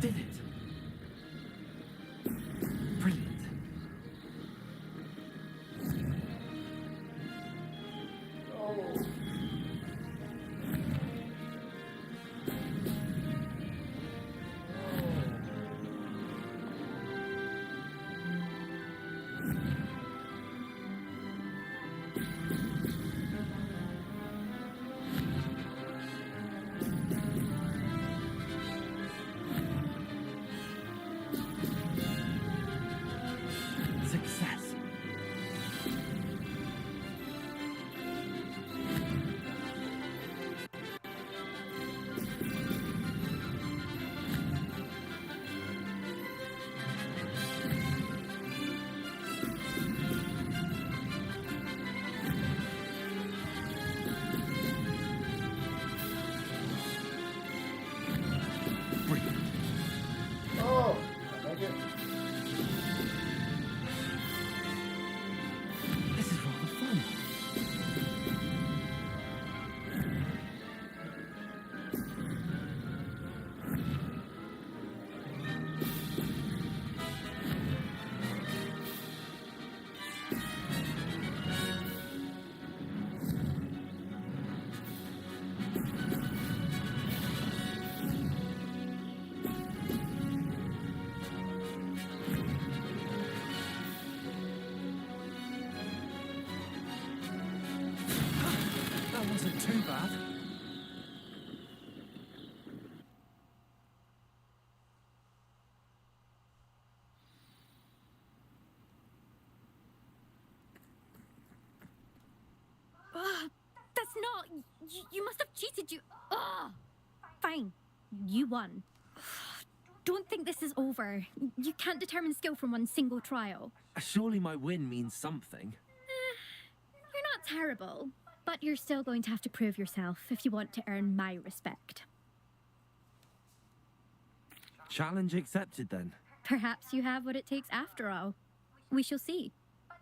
Did it? Brilliant. Oh. Success. Brilliant. Oh, I like it. This is rather fun. That wasn't too bad. That's not... You must have cheated, you... Ugh. Fine. You won. Don't think this is over. You can't determine skill from one single trial. Surely my win means something. You're not terrible, but you're still going to have to prove yourself if you want to earn my respect. Challenge accepted then. Perhaps you have what it takes after all. We shall see.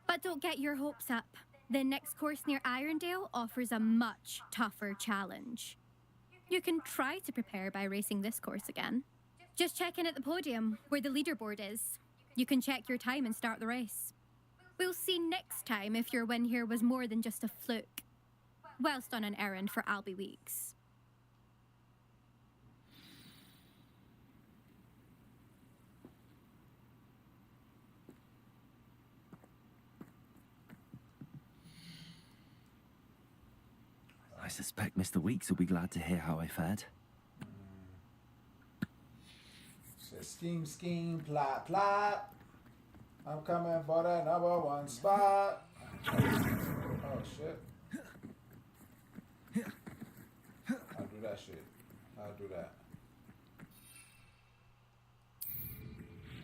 But don't get your hopes up. The next course near Irondale offers a much tougher challenge. You can try to prepare by racing this course again. Just check in at the podium, where the leaderboard is. You can check your time and start the race. We'll see next time if your win here was more than just a fluke. Whilst on an errand for Albie Weeks. I suspect Mr. Weeks will be glad to hear how I fared. Says scheme, plot, plot. I'm coming for that #1 spot. Oh shit. I'll do that shit. I'll do that.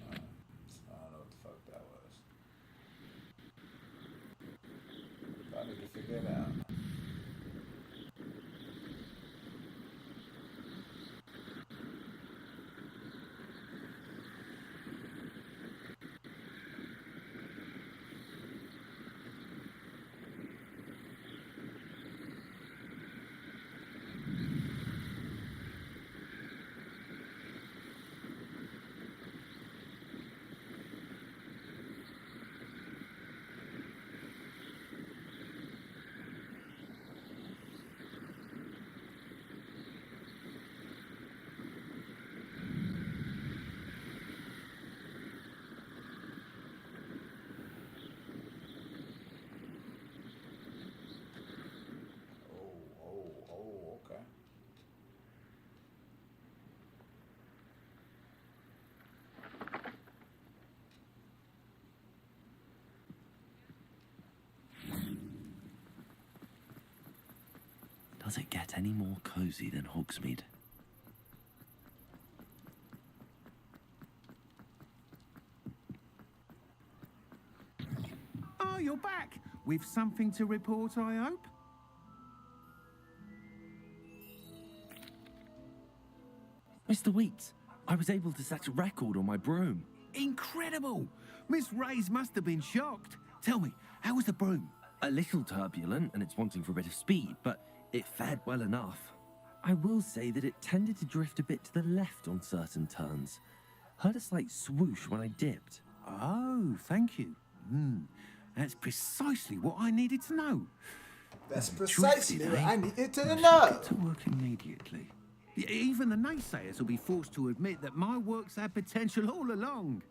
I don't know what the fuck that was. I need to figure it out. Okay. Does it get any more cozy than Hogsmeade? Oh, you're back. With something to report, I hope? Mr. Wheats, I was able to set a record on my broom. Incredible! Miss Reyes must have been shocked. Tell me, how was the broom? A little turbulent, and it's wanting for a bit of speed, but it fared well enough. I will say that it tended to drift a bit to the left on certain turns. Heard a slight swoosh when I dipped. Oh, thank you. That's precisely what I needed to know. That's precisely Drifted, what eh? I needed to Let's know. get to work immediately. Even the naysayers will be forced to admit that my work's had potential all along.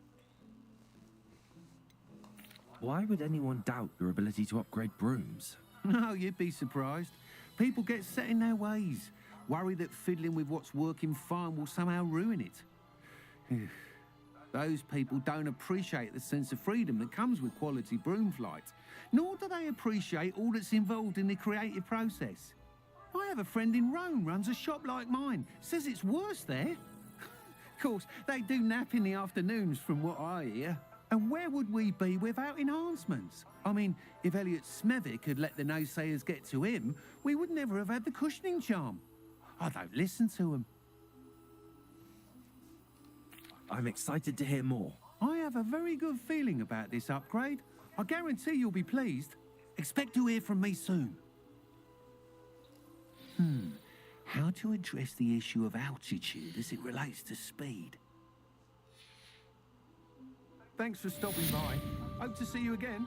Why would anyone doubt your ability to upgrade brooms? No, you'd be surprised. People get set in their ways, worry that fiddling with what's working fine will somehow ruin it. Those people don't appreciate the sense of freedom that comes with quality broom flight, nor do they appreciate all that's involved in the creative process. I have a friend in Rome runs a shop like mine, says it's worse there. Of course, they do nap in the afternoons from what I hear. And where would we be without enhancements? I mean, if Elliot Smethwick had let the naysayers get to him, we would never have had the cushioning charm. I don't listen to them. I'm excited to hear more. I have a very good feeling about this upgrade. I guarantee you'll be pleased. Expect to hear from me soon. How to address the issue of altitude as it relates to speed? Thanks for stopping by. Hope to see you again.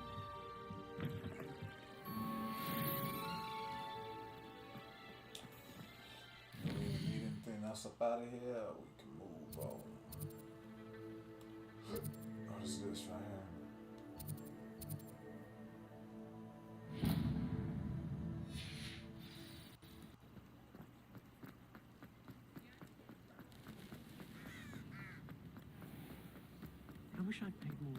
Do we need anything else up out of here? Or we can move on. What is this right here? I wish I'd paid more.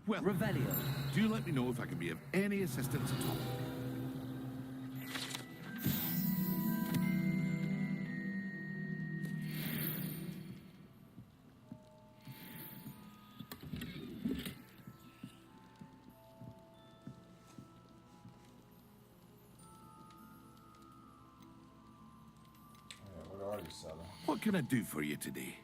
Well, Revelio. Do let me know if I can be of any assistance at all. What are you selling? What can I do for you today?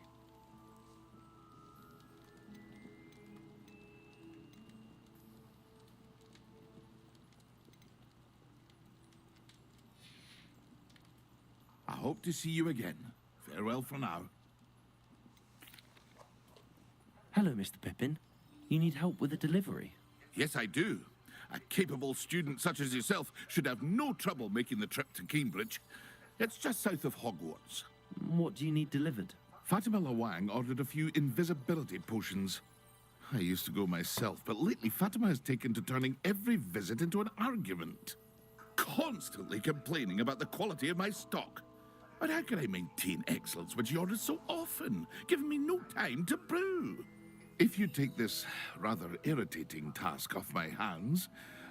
I hope to see you again. Farewell for now. Hello, Mr. Pippin. You need help with a delivery? Yes, I do. A capable student such as yourself should have no trouble making the trip to Cambridge. It's just south of Hogwarts. What do you need delivered? Fatima Lawang ordered a few invisibility potions. I used to go myself, but lately Fatima has taken to turning every visit into an argument. Constantly complaining about the quality of my stock. But how can I maintain excellence when she orders so often, giving me no time to brew? If you take this rather irritating task off my hands,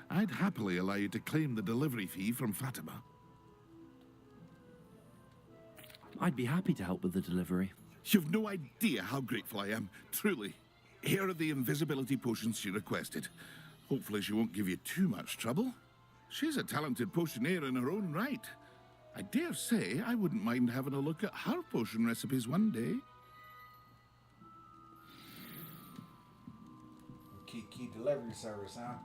I'd happily allow you to claim the delivery fee from Fatima. I'd be happy to help with the delivery. You've no idea how grateful I am, truly. Here are the invisibility potions she requested. Hopefully she won't give you too much trouble. She's a talented potioneer in her own right. I dare say I wouldn't mind having a look at her potion recipes one day. Key delivery service, huh?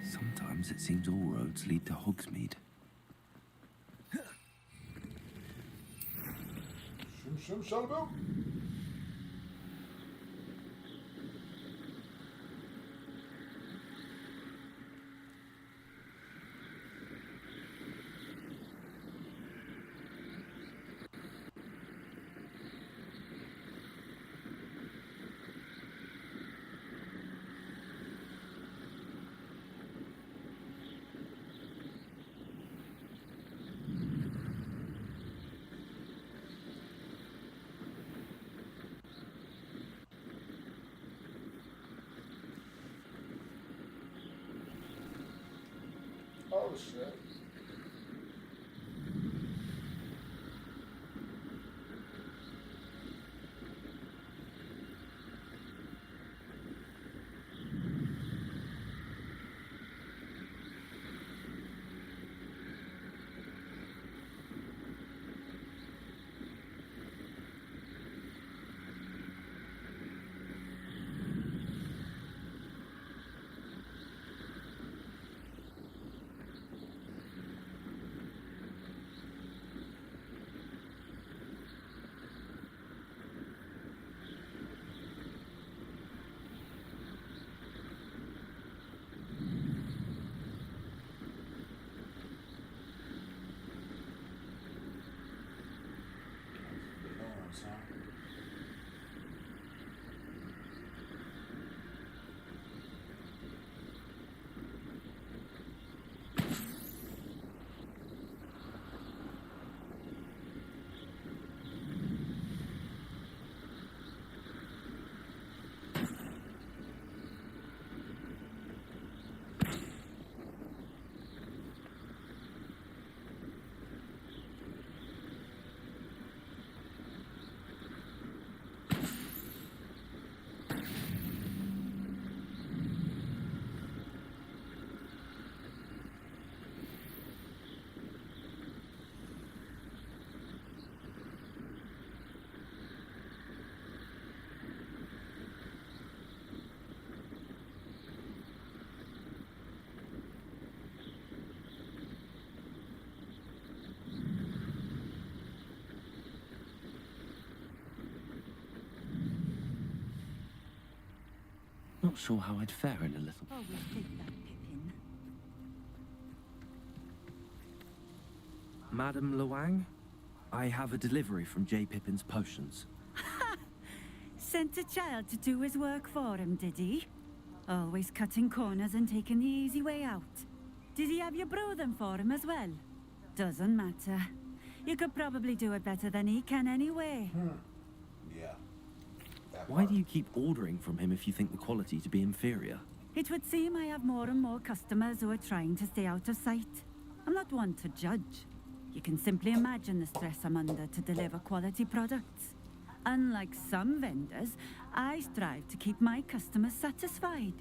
Sometimes it seems all roads lead to Hogsmeade. Shum shalaboo. Oh shit. Not sure how I'd fare in a little. Always take that, Pippin. Madam Luang, I have a delivery from J. Pippin's Potions. Sent a child to do his work for him, did he? Always cutting corners and taking the easy way out. Did he have you brew them for him as well? Doesn't matter. You could probably do it better than he can anyway. Yeah. Why do you keep ordering from him if you think the quality to be inferior? It would seem I have more and more customers who are trying to stay out of sight. I'm not one to judge. You can simply imagine the stress I'm under to deliver quality products. Unlike some vendors, I strive to keep my customers satisfied.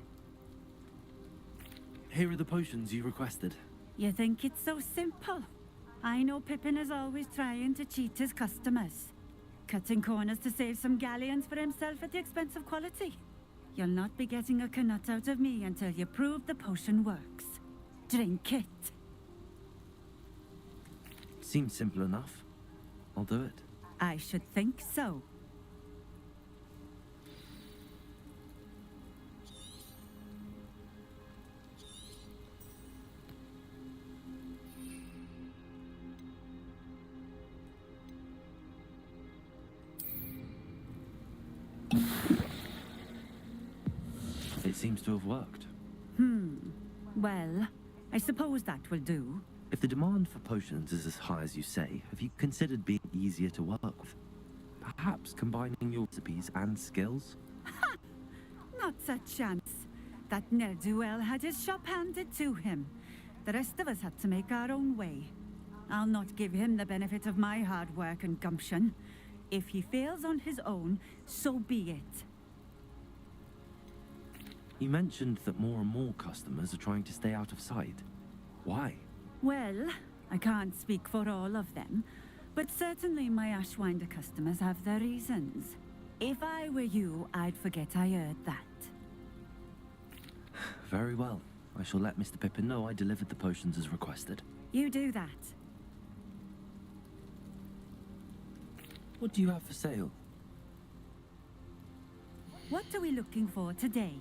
Here are the potions you requested. You think it's so simple? I know Pippin is always trying to cheat his customers. Cutting corners to save some galleons for himself at the expense of quality. You'll not be getting a knut out of me until you prove the potion works. Drink it. Seems simple enough. I'll do it. I should think so. It seems to have worked. Well, I suppose that will do. If the demand for potions is as high as you say, have you considered being easier to work with? Perhaps combining your recipes and skills? Not a chance. That ne'er-do-well had his shop handed to him. The rest of us had to make our own way. I'll not give him the benefit of my hard work and gumption. If he fails on his own, so be it. You mentioned that more and more customers are trying to stay out of sight. Why? Well, I can't speak for all of them, but certainly my Ashwinder customers have their reasons. If I were you, I'd forget I heard that. Very well. I shall let Mr. Pippin know I delivered the potions as requested. You do that. What do you have for sale? What are we looking for today?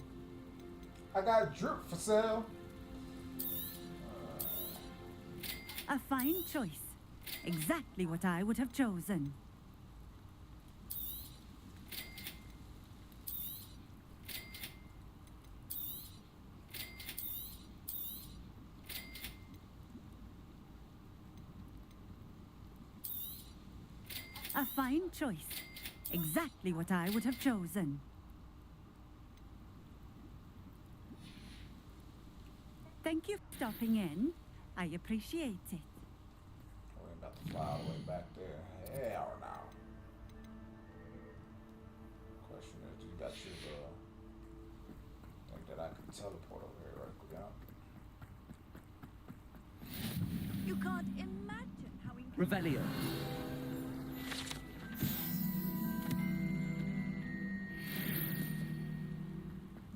I got a drip for sale. A fine choice. Exactly what I would have chosen. A fine choice. Exactly what I would have chosen. Thank you for stopping in. I appreciate it. We ain't about to fly all the way back there. Hell no. Question is, do you got your think that I can teleport over here right quick? You can't imagine how Revelio.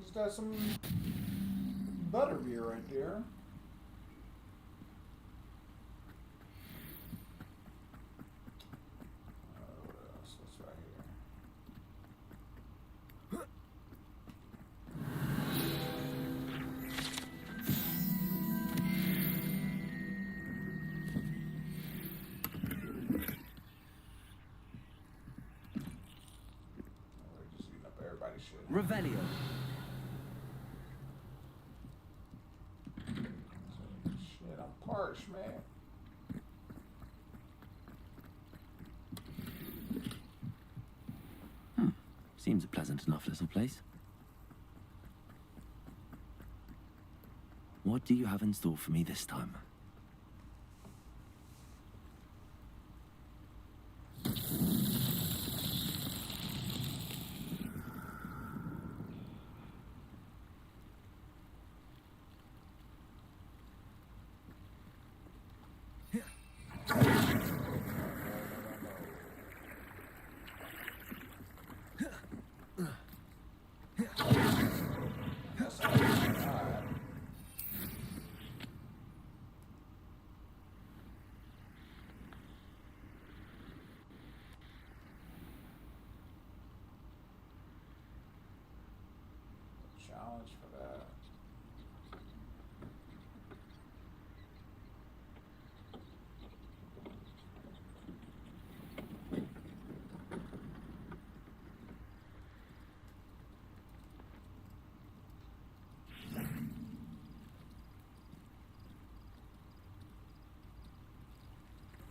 Just got some butterbeer right there. What else? What's right here? We're just eating up everybody's shit. Revelio. Shit, I'm parched, man. Seems a pleasant enough little place. What do you have in store for me this time? Challenge for that.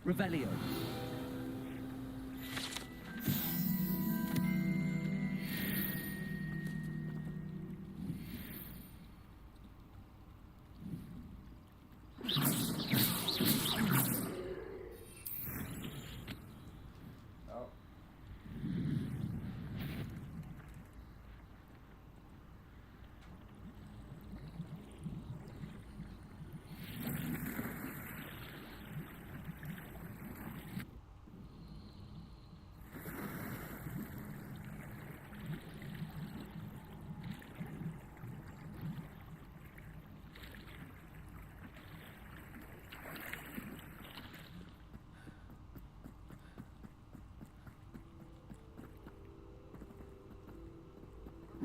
Revelio. Oh.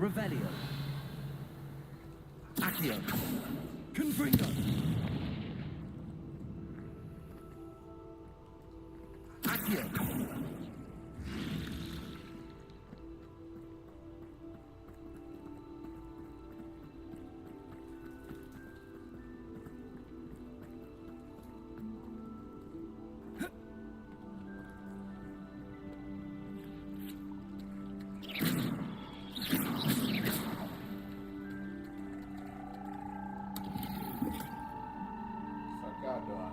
Revelio. Accio. Confringo. Accio. What's that guy doing?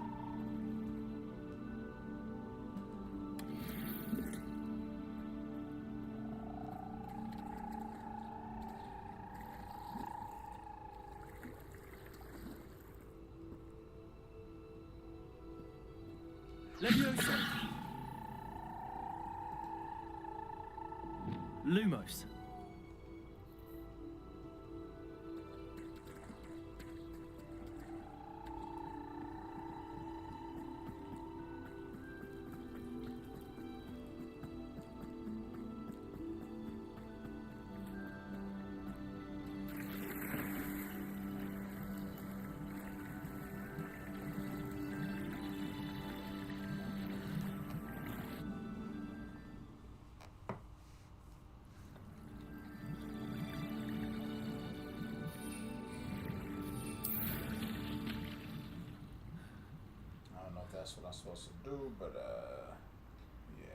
Levioso. Lumos. I don't know if that's what I'm supposed to do, but yeah.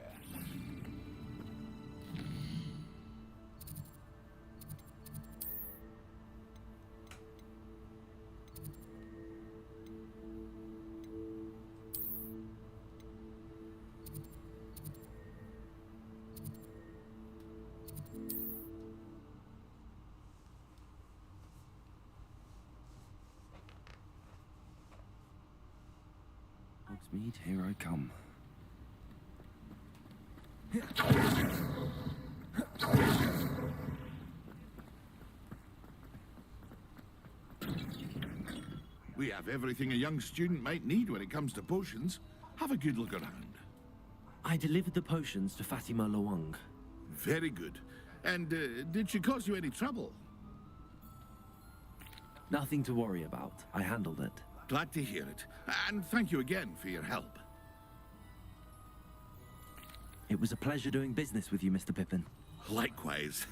Hogsmeade, here I come. We have everything a young student might need when it comes to potions. Have a good look around. I delivered the potions to Fatima Loang. Very good. And did she cause you any trouble? Nothing to worry about. I handled it. Glad to hear it. And thank you again for your help. It was a pleasure doing business with you, Mr. Pippin. Likewise.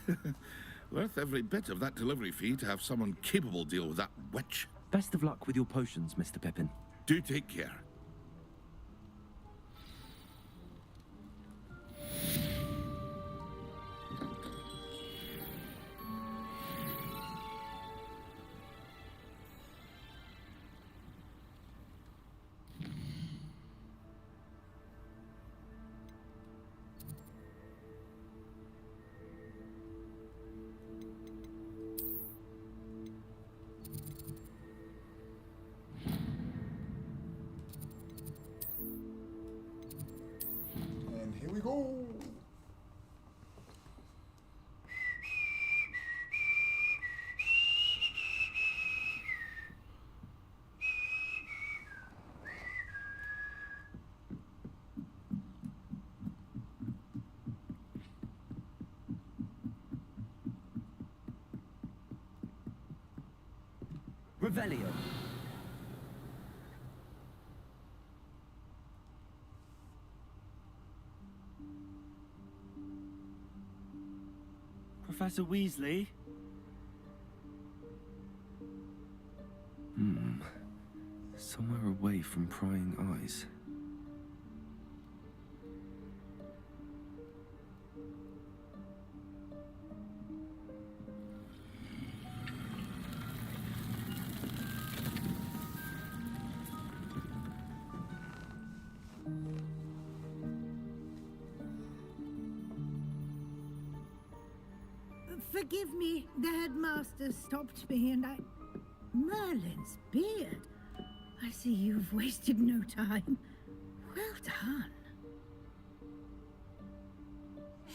Worth every bit of that delivery fee to have someone capable deal with that witch. Best of luck with your potions, Mr. Pippin. Do take care. And here we go. Revelio. Professor Weasley? Somewhere away from prying eyes. Forgive me, the headmaster stopped me and I... Merlin's beard. I see you've wasted no time. Well done.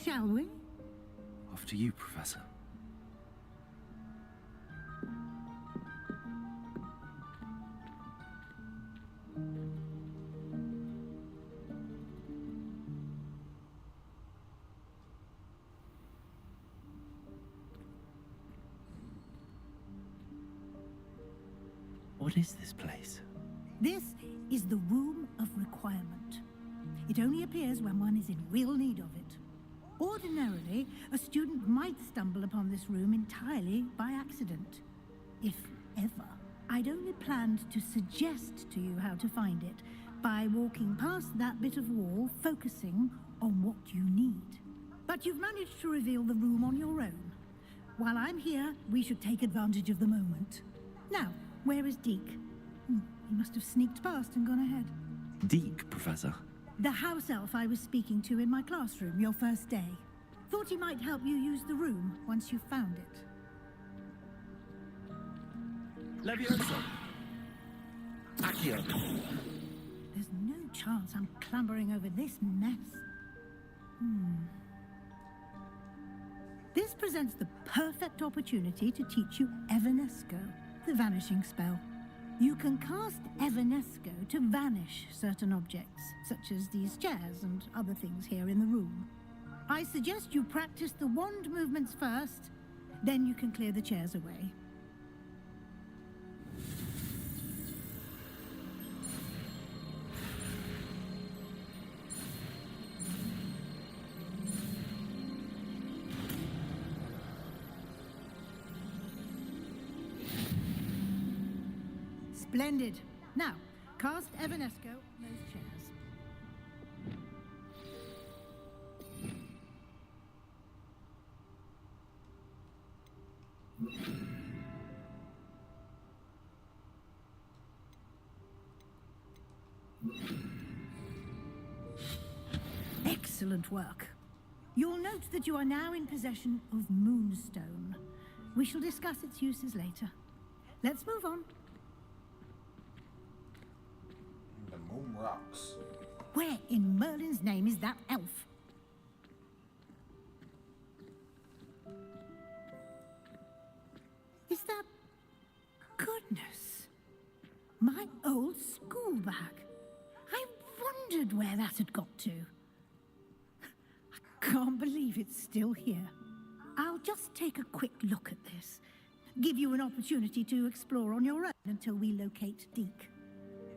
Shall we? After you, Professor. What is this place? This is the Room of Requirement. It only appears when one is in real need of it. Ordinarily, a student might stumble upon this room entirely by accident. If ever. I'd only planned to suggest to you how to find it by walking past that bit of wall, focusing on what you need. But you've managed to reveal the room on your own. While I'm here, we should take advantage of the moment. Now, where is Deke? He must have sneaked past and gone ahead. Deke, Professor. The house elf I was speaking to in my classroom your first day. Thought he might help you use the room once you found it. Levioso. Accio. There's no chance I'm clambering over this mess. This presents the perfect opportunity to teach you Evanesco, the vanishing spell. You can cast Evanesco to vanish certain objects, such as these chairs and other things here in the room. I suggest you practice the wand movements first, then you can clear the chairs away. Splendid. Now, cast Evanesco on those chairs. Excellent work. You'll note that you are now in possession of Moonstone. We shall discuss its uses later. Let's move on. The moon rocks. Where in Merlin's name is that elf? Is that... Goodness. My old school bag. I wondered where that had got to. I can't believe it's still here. I'll just take a quick look at this. Give you an opportunity to explore on your own until we locate Deke.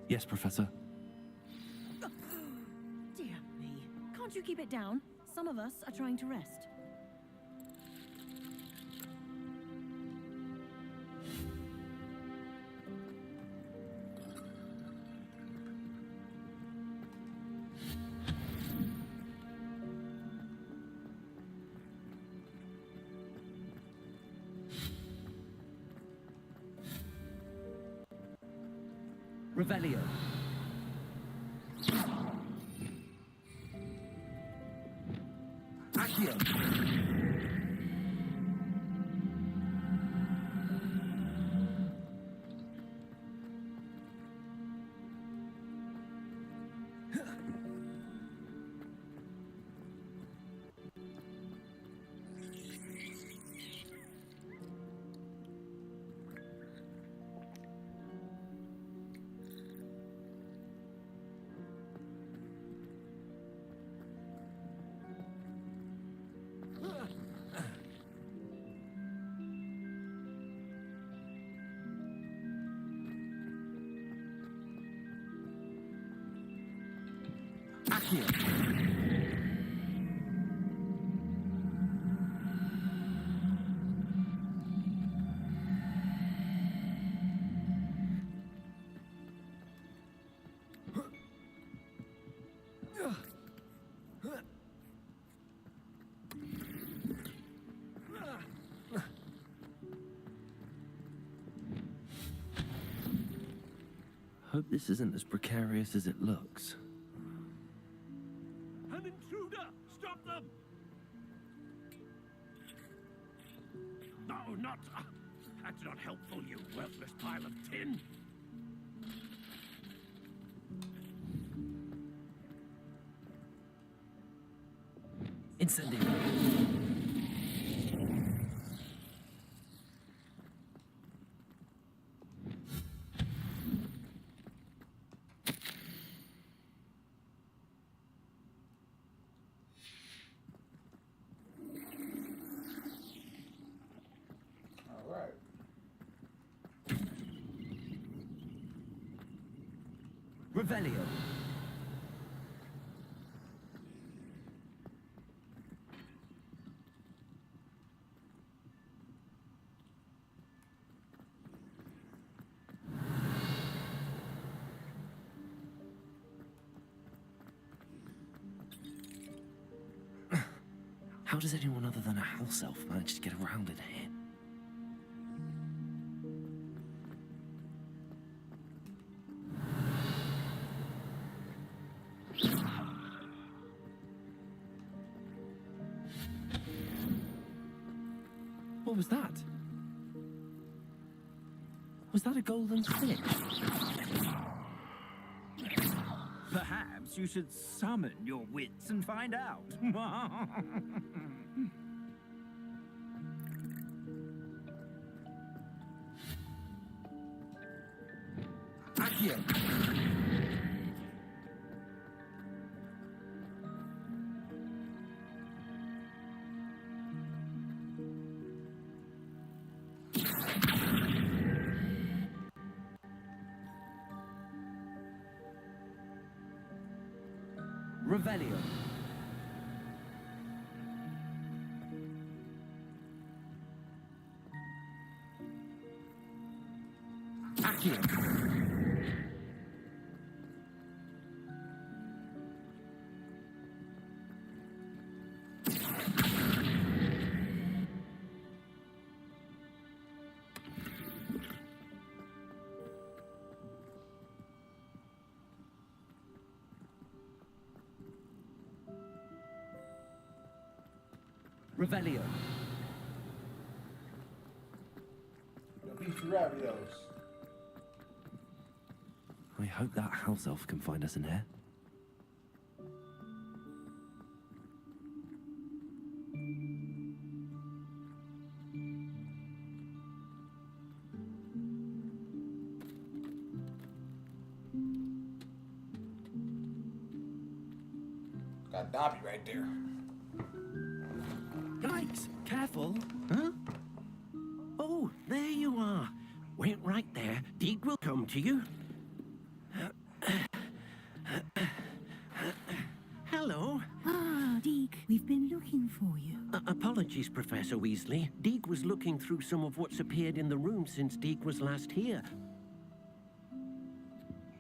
Yes, Professor. Dear me. Can't you keep it down? Some of us are trying to rest. Revelio. Accio. Accio. Hope this isn't as precarious as it looks. An intruder! Stop them! No, not... that's not helpful, you worthless pile of tin! Incendio. Revelio. How does anyone other than a house elf manage to get around in here? What was that? Was that a golden fish? Perhaps you should summon your wits and find out. Accio! Revelio. Accio. Revelio. The beefy raviolis. I hope that house elf can find us in here. Got Dobby right there. Yikes, careful. Huh? Oh, there you are. Wait right there. Deke will come to you. Hello. Ah, Deke, we've been looking for you. Apologies, Professor Weasley. Deke was looking through some of what's appeared in the room since Deke was last here.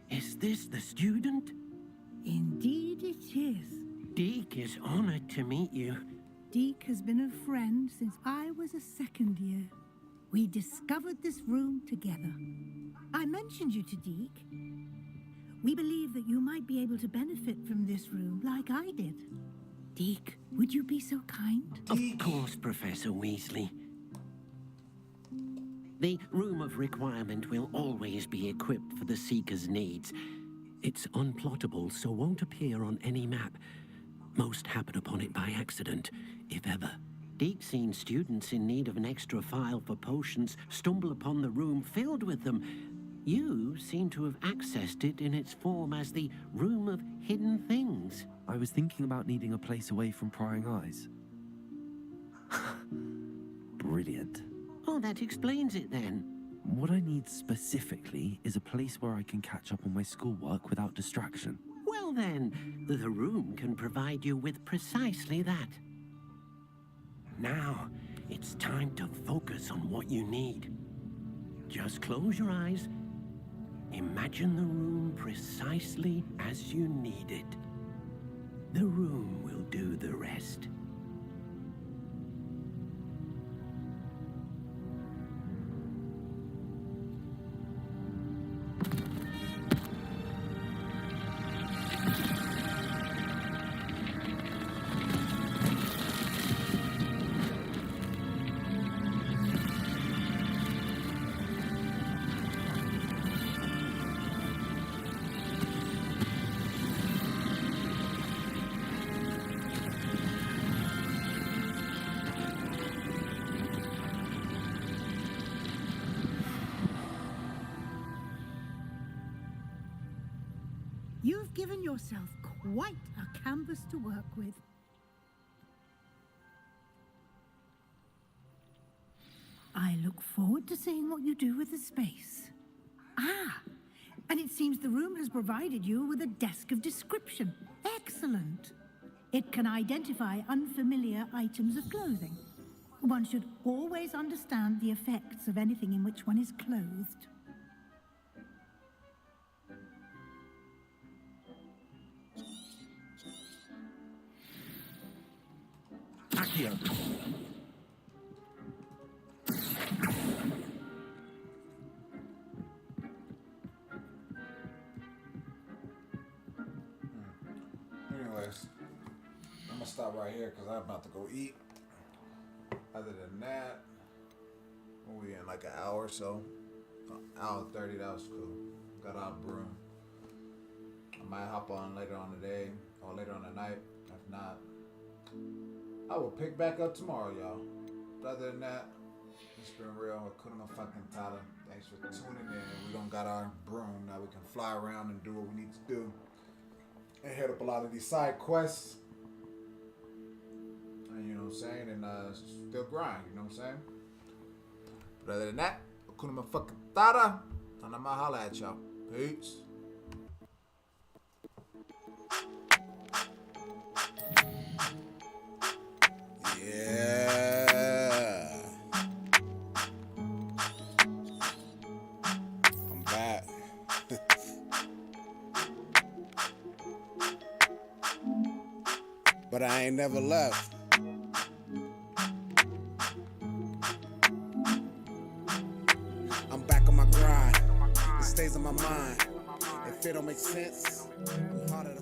Is this the student? Indeed it is. Deke is honored to meet you. Deke has been a friend since I was a second year. We discovered this room together. I mentioned you to Deke. We believe that you might be able to benefit from this room like I did. Deke, would you be so kind? Of course, Professor Weasley. The Room of Requirement will always be equipped for the Seeker's needs. It's unplottable, so won't appear on any map. Most happen upon it by accident, if ever. Deke's seen students in need of an extra file for potions stumble upon the room filled with them. You seem to have accessed it in its form as the Room of Hidden Things. I was thinking about needing a place away from prying eyes. Brilliant. Oh, that explains it then. What I need specifically is a place where I can catch up on my schoolwork without distraction. Well then, the room can provide you with precisely that. Now, it's time to focus on what you need. Just close your eyes. Imagine the room precisely as you need it. The room will do the rest. You've given yourself quite a canvas to work with. I look forward to seeing what you do with the space. Ah, And it seems the room has provided you with a desk of description. Excellent. It can identify unfamiliar items of clothing. One should always understand the effects of anything in which one is clothed. Accio. Anyways, I'm gonna stop right here because I'm about to go eat. Other than that, we in like an hour or so. Hour 30, that was cool. Got our broom. I might hop on later on today or later on tonight. If not, I will pick back up tomorrow, y'all. But other than that, it's been real. Hakuna fucking Tyler. Thanks for tuning in. We don't got our broom. Now we can fly around and do what we need to do. And hit up a lot of these side quests. And you know what I'm saying? And still grind, you know what I'm saying? But other than that, Hakuna fucking Tyler. And I'm gonna holla at y'all. Peace. Yeah. I'm back. But I ain't never left. I'm back on my grind. It stays on my mind. If it don't make sense, I'm harder to